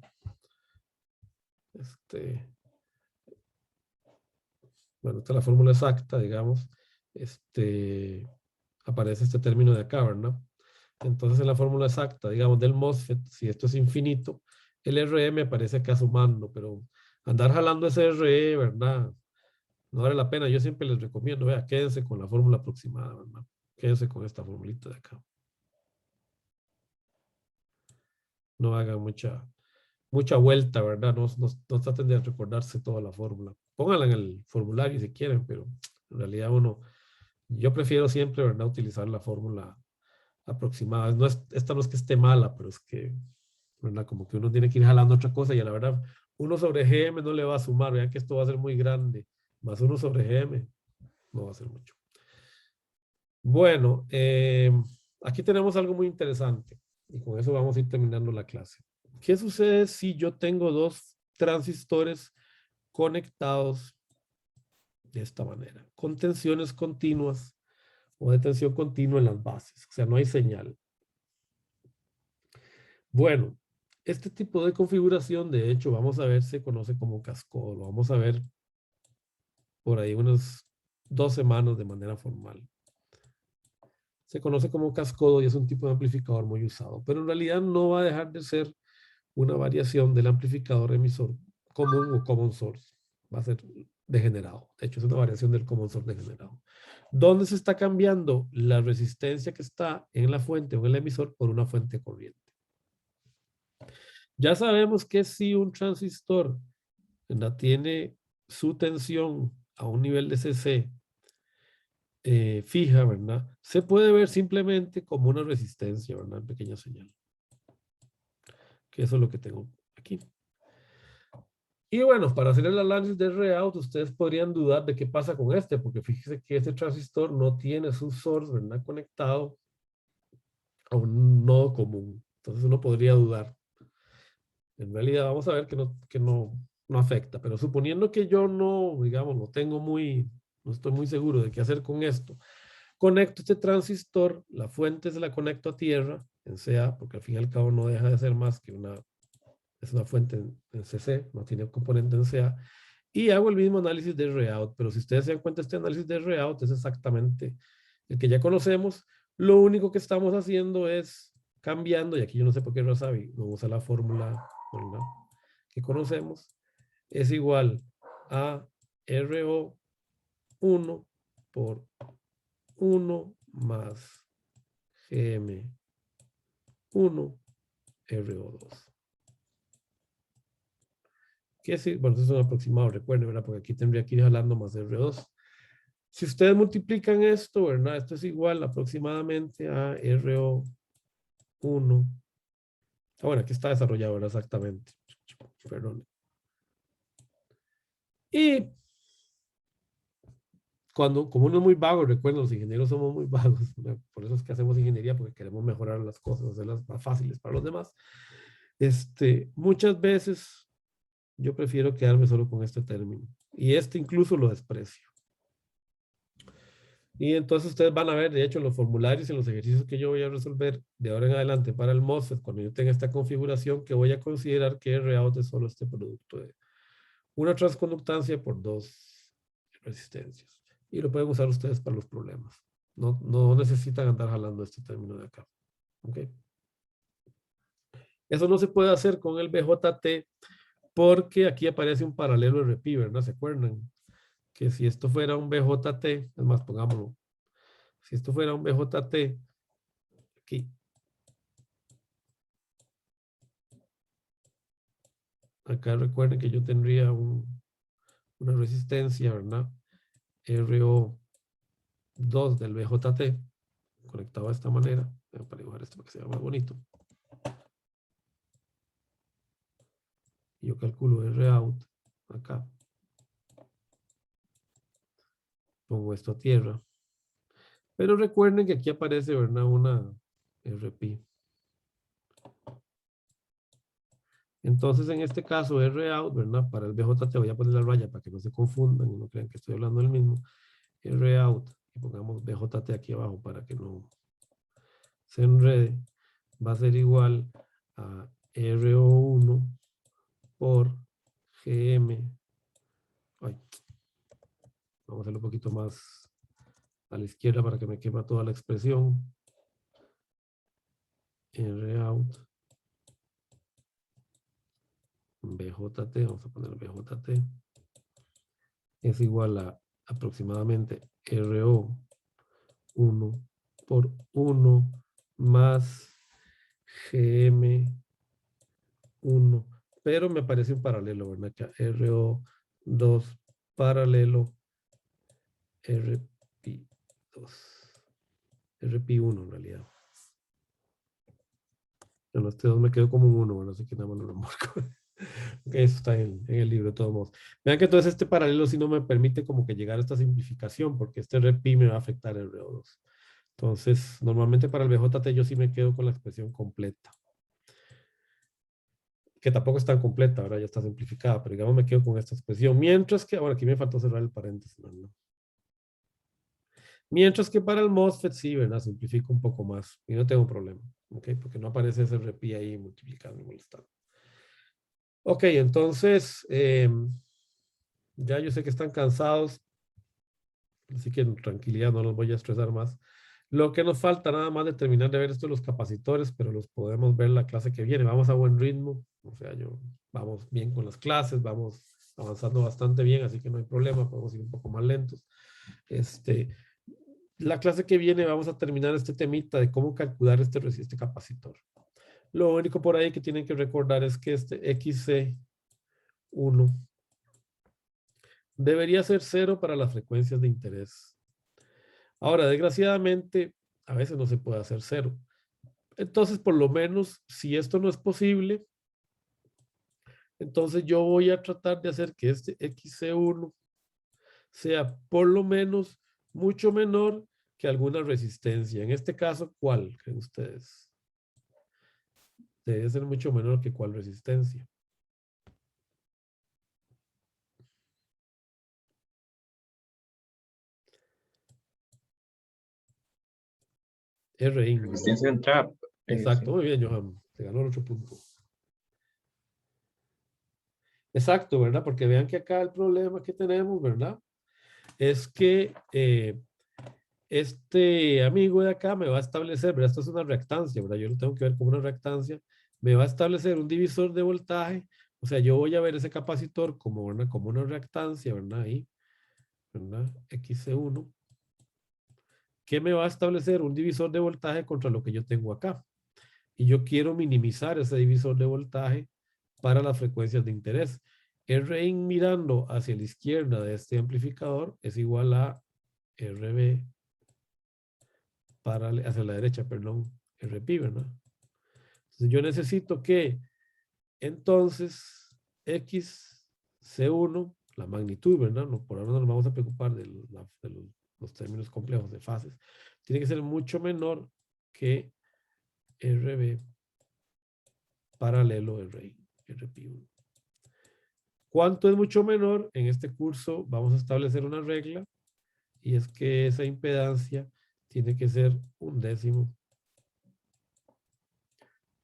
bueno, esta es la fórmula exacta, digamos, aparece este término de acá, ¿verdad? Entonces, en la fórmula exacta, digamos, del MOSFET, si esto es infinito, el RE aparece acá sumando, pero andar jalando ese RE, ¿verdad? No vale la pena. Yo siempre les recomiendo, vea, quédense con la fórmula aproximada, ¿verdad? Quédense con esta formulita de acá. No hagan mucha vuelta, ¿verdad? No traten de recordarse toda la fórmula. Pónganla en el formulario si quieren, pero en realidad yo prefiero siempre, ¿verdad? Utilizar la fórmula aproximada. Esta no es que esté mala, pero es que, ¿verdad? Como que uno tiene que ir jalando otra cosa y a la verdad, 1 sobre GM no le va a sumar. Vean que esto va a ser muy grande. Más 1 sobre GM no va a ser mucho. Bueno, aquí tenemos algo muy interesante y con eso vamos a ir terminando la clase. ¿Qué sucede si yo tengo 2 transistores conectados de esta manera, con tensiones continuas o de tensión continua en las bases? O sea, no hay señal. Bueno, este tipo de configuración, de hecho, vamos a ver, se conoce como cascodo. Lo vamos a ver por ahí unas 2 semanas de manera formal. Se conoce como cascodo y es un tipo de amplificador muy usado, pero en realidad no va a dejar de ser una variación del amplificador emisor común o common source. Va a ser degenerado. De hecho, es una variación del common source degenerado. ¿Dónde se está cambiando la resistencia que está en la fuente o en el emisor por una fuente corriente? Ya sabemos que si un transistor, ¿verdad?, tiene su tensión a un nivel de CC fija, ¿verdad? Se puede ver simplemente como una resistencia, ¿verdad? Pequeña señal. Que eso es lo que tengo aquí. Y bueno, para hacer el análisis de Reaut, ustedes podrían dudar de qué pasa con este, porque fíjese que este transistor no tiene su source, ¿verdad?, conectado a un nodo común. Entonces uno podría dudar. En realidad vamos a ver que no afecta, pero suponiendo que yo no, digamos, no estoy muy seguro de qué hacer con esto, conecto este transistor, la fuente se la conecto a tierra, en CA, porque al fin y al cabo no deja de ser más que es una fuente en CC, no tiene componente en CA, y hago el mismo análisis de Reaut, pero si ustedes se dan cuenta, este análisis de Reaut es exactamente el que ya conocemos. Lo único que estamos haciendo es cambiando, y aquí yo no sé por qué Razavi no usa la fórmula, ¿verdad?, que conocemos, es igual a RO1 por 1 más GM1 RO2. ¿Qué es? Bueno, eso es un aproximado, recuerden, ¿verdad? Porque aquí tendría que ir jalando más RO2. Si ustedes multiplican esto, ¿verdad? Esto es igual aproximadamente a RO1. Bueno, aquí está desarrollado, ¿verdad? Exactamente. Perdón. Y como uno es muy vago, recuerden, los ingenieros somos muy vagos, ¿verdad? Por eso es que hacemos ingeniería, porque queremos mejorar las cosas, hacerlas más fáciles para los demás. Muchas veces yo prefiero quedarme solo con este término. Y incluso lo desprecio. Y entonces ustedes van a ver, de hecho, en los formularios y en los ejercicios que yo voy a resolver de ahora en adelante para el MOSFET, cuando yo tenga esta configuración, que voy a considerar que Rout es solo este producto de una transconductancia por 2 resistencias. Y lo pueden usar ustedes para los problemas. No necesitan andar jalando este término de acá. ¿Ok? Eso no se puede hacer con el BJT porque aquí aparece un paralelo RPI, ¿verdad? ¿Se acuerdan? Que si esto fuera un BJT, es más, pongámoslo. Si esto fuera un BJT, aquí. Acá recuerden que yo tendría una resistencia, ¿verdad? RO2 del BJT conectado de esta manera. Para dibujar esto para que sea más bonito. Y yo calculo Rout acá. Pongo esto a tierra. Pero recuerden que aquí aparece, ¿verdad? Una RP. Entonces, en este caso, ROUT, ¿verdad? Para el BJT voy a poner la raya para que no se confundan y no crean que estoy hablando del mismo. ROUT, y pongamos BJT aquí abajo para que no se enrede, va a ser igual a RO1 por GM. Ay, vamos a hacerlo un poquito más a la izquierda para que me quepa toda la expresión. ROUT BJT, vamos a poner BJT, es igual a aproximadamente RO1 por 1 más GM1, pero me parece un paralelo, ¿verdad? Que RO2 paralelo RP2, RP1 en realidad. En los T2 me quedo como un 1, bueno, así que nada más lo remarco. Okay, eso está en el libro de todos modos. Vean que entonces este paralelo sí no me permite como que llegar a esta simplificación, porque este RP me va a afectar el RO2. Entonces, normalmente para el BJT yo sí me quedo con la expresión completa. Que tampoco es tan completa, ahora ya está simplificada, pero digamos me quedo con esta expresión. Mientras que, ahora aquí me faltó cerrar el paréntesis, ¿no? Mientras que para el MOSFET sí, ¿verdad? Simplifico un poco más y no tengo problema, ¿ok? Porque no aparece ese RP ahí multiplicando y molestando. Ok, entonces, ya yo sé que están cansados, así que en tranquilidad no los voy a estresar más. Lo que nos falta nada más de terminar de ver esto de los capacitores, pero los podemos ver la clase que viene. Vamos a buen ritmo, o sea, vamos bien con las clases, vamos avanzando bastante bien, así que no hay problema, podemos ir un poco más lentos. La clase que viene vamos a terminar este temita de cómo calcular este capacitor. Lo único por ahí que tienen que recordar es que este XC1 debería ser 0 para las frecuencias de interés. Ahora, desgraciadamente, a veces no se puede hacer 0. Entonces, por lo menos, si esto no es posible, entonces yo voy a tratar de hacer que este XC1 sea por lo menos mucho menor que alguna resistencia. En este caso, ¿cuál creen ustedes? Debe ser mucho menor que cuál resistencia. RI. Resistencia de entrada. Exacto, Sí. muy bien, Johan. Te ganó el 8 punto. Exacto, ¿verdad? Porque vean que acá el problema que tenemos, ¿verdad? Es que este amigo de acá me va a establecer, ¿verdad? Esto es una reactancia, ¿verdad? Yo lo tengo que ver como una reactancia. Me va a establecer un divisor de voltaje. O sea, yo voy a ver ese capacitor como una reactancia, ¿verdad? Ahí, ¿verdad? XC1. Que me va a establecer un divisor de voltaje contra lo que yo tengo acá. Y yo quiero minimizar ese divisor de voltaje para las frecuencias de interés. RI mirando hacia la izquierda de este amplificador es igual a RB hacia la derecha, perdón, RP, ¿verdad? Entonces yo necesito que entonces XC1, la magnitud, ¿verdad? No, por ahora no nos vamos a preocupar de los términos complejos de fases. Tiene que ser mucho menor que RB paralelo RI, RP1. ¿Cuánto es mucho menor? En este curso vamos a establecer una regla y es que esa impedancia tiene que ser 1/10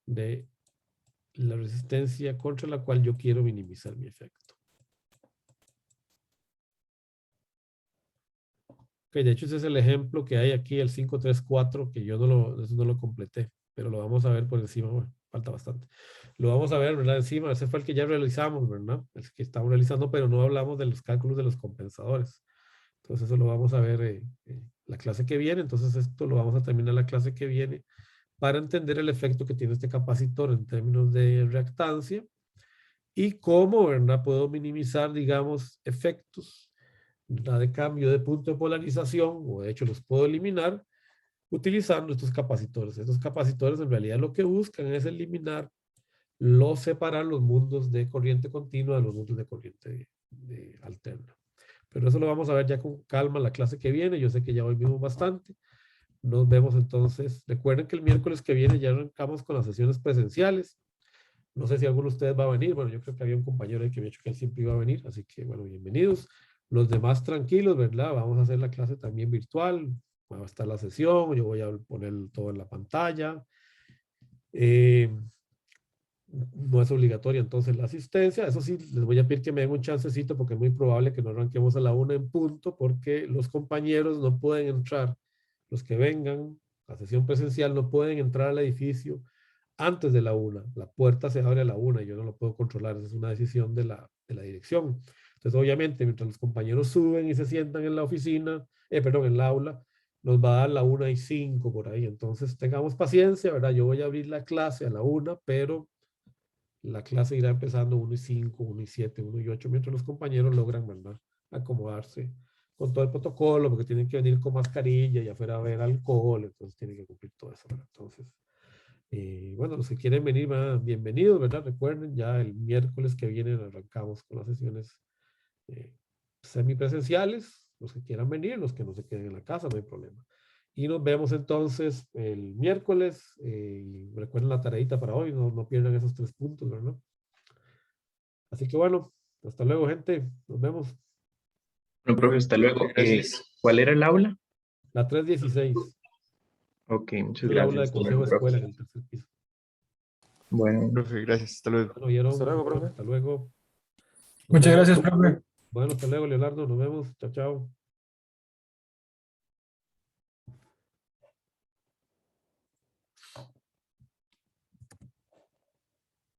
de la resistencia contra la cual yo quiero minimizar mi efecto. Ok, de hecho ese es el ejemplo que hay aquí, el 534, que yo eso no lo completé, pero lo vamos a ver por encima, bueno, falta bastante. Lo vamos a ver, ¿verdad? Encima, ese fue el que ya realizamos, ¿verdad? El que estamos realizando, pero no hablamos de los cálculos de los compensadores. Entonces eso lo vamos a ver la clase que viene, entonces esto lo vamos a terminar la clase que viene para entender el efecto que tiene este capacitor en términos de reactancia y cómo, ¿verdad? Puedo minimizar, digamos, efectos de cambio de punto de polarización, o de hecho los puedo eliminar utilizando estos capacitores. Estos capacitores en realidad lo que buscan es eliminar, separar los mundos de corriente continua de los mundos de corriente alterna. Pero eso lo vamos a ver ya con calma la clase que viene. Yo sé que ya hoy vimos bastante. Nos vemos entonces. Recuerden que el miércoles que viene ya arrancamos con las sesiones presenciales. No sé si alguno de ustedes va a venir. Bueno, yo creo que había un compañero ahí que había dicho que él siempre iba a venir. Así que, bueno, bienvenidos. Los demás tranquilos, ¿verdad? Vamos a hacer la clase también virtual. Va a estar la sesión. Yo voy a poner todo en la pantalla. No es obligatoria entonces la asistencia. Eso sí, les voy a pedir que me den un chancecito porque es muy probable que no arranquemos a la 1 en punto porque los compañeros no pueden entrar. Los que vengan a sesión presencial no pueden entrar al edificio antes de la 1. La puerta se abre a la 1 y yo no lo puedo controlar. Esa es una decisión de la dirección. Entonces, obviamente, mientras los compañeros suben y se sientan en la oficina, perdón, en la aula, nos va a dar la 1:05 por ahí. Entonces, tengamos paciencia, ¿verdad? Yo voy a abrir la clase a la 1, pero la clase irá empezando 1:05, 1:07, 1:08, mientras los compañeros logran, ¿verdad?, acomodarse con todo el protocolo, porque tienen que venir con mascarilla y afuera va a haber alcohol, entonces tienen que cumplir todo eso, ¿verdad? Entonces, bueno, los que quieren venir, bienvenidos, ¿verdad? Recuerden, ya el miércoles que viene arrancamos con las sesiones semipresenciales. Los que quieran venir, los que no se queden en la casa, no hay problema. Y nos vemos entonces el miércoles. Y recuerden la tareita para hoy, no pierdan esos 3 puntos, ¿verdad? Así que bueno, hasta luego, gente. Nos vemos. Bueno, profe, hasta luego. Gracias. ¿Cuál era el aula? La 316. Ok, muchas El aula gracias. de Hasta luego, consejo de escuela en profe. el tercer piso. Bueno. Profe, gracias. Hasta luego. Bueno, ¿vieron? Hasta luego, profe. Hasta luego. Nos Muchas vemos. gracias, profe. Bueno, hasta luego, Leonardo. Nos vemos. Chao, chao.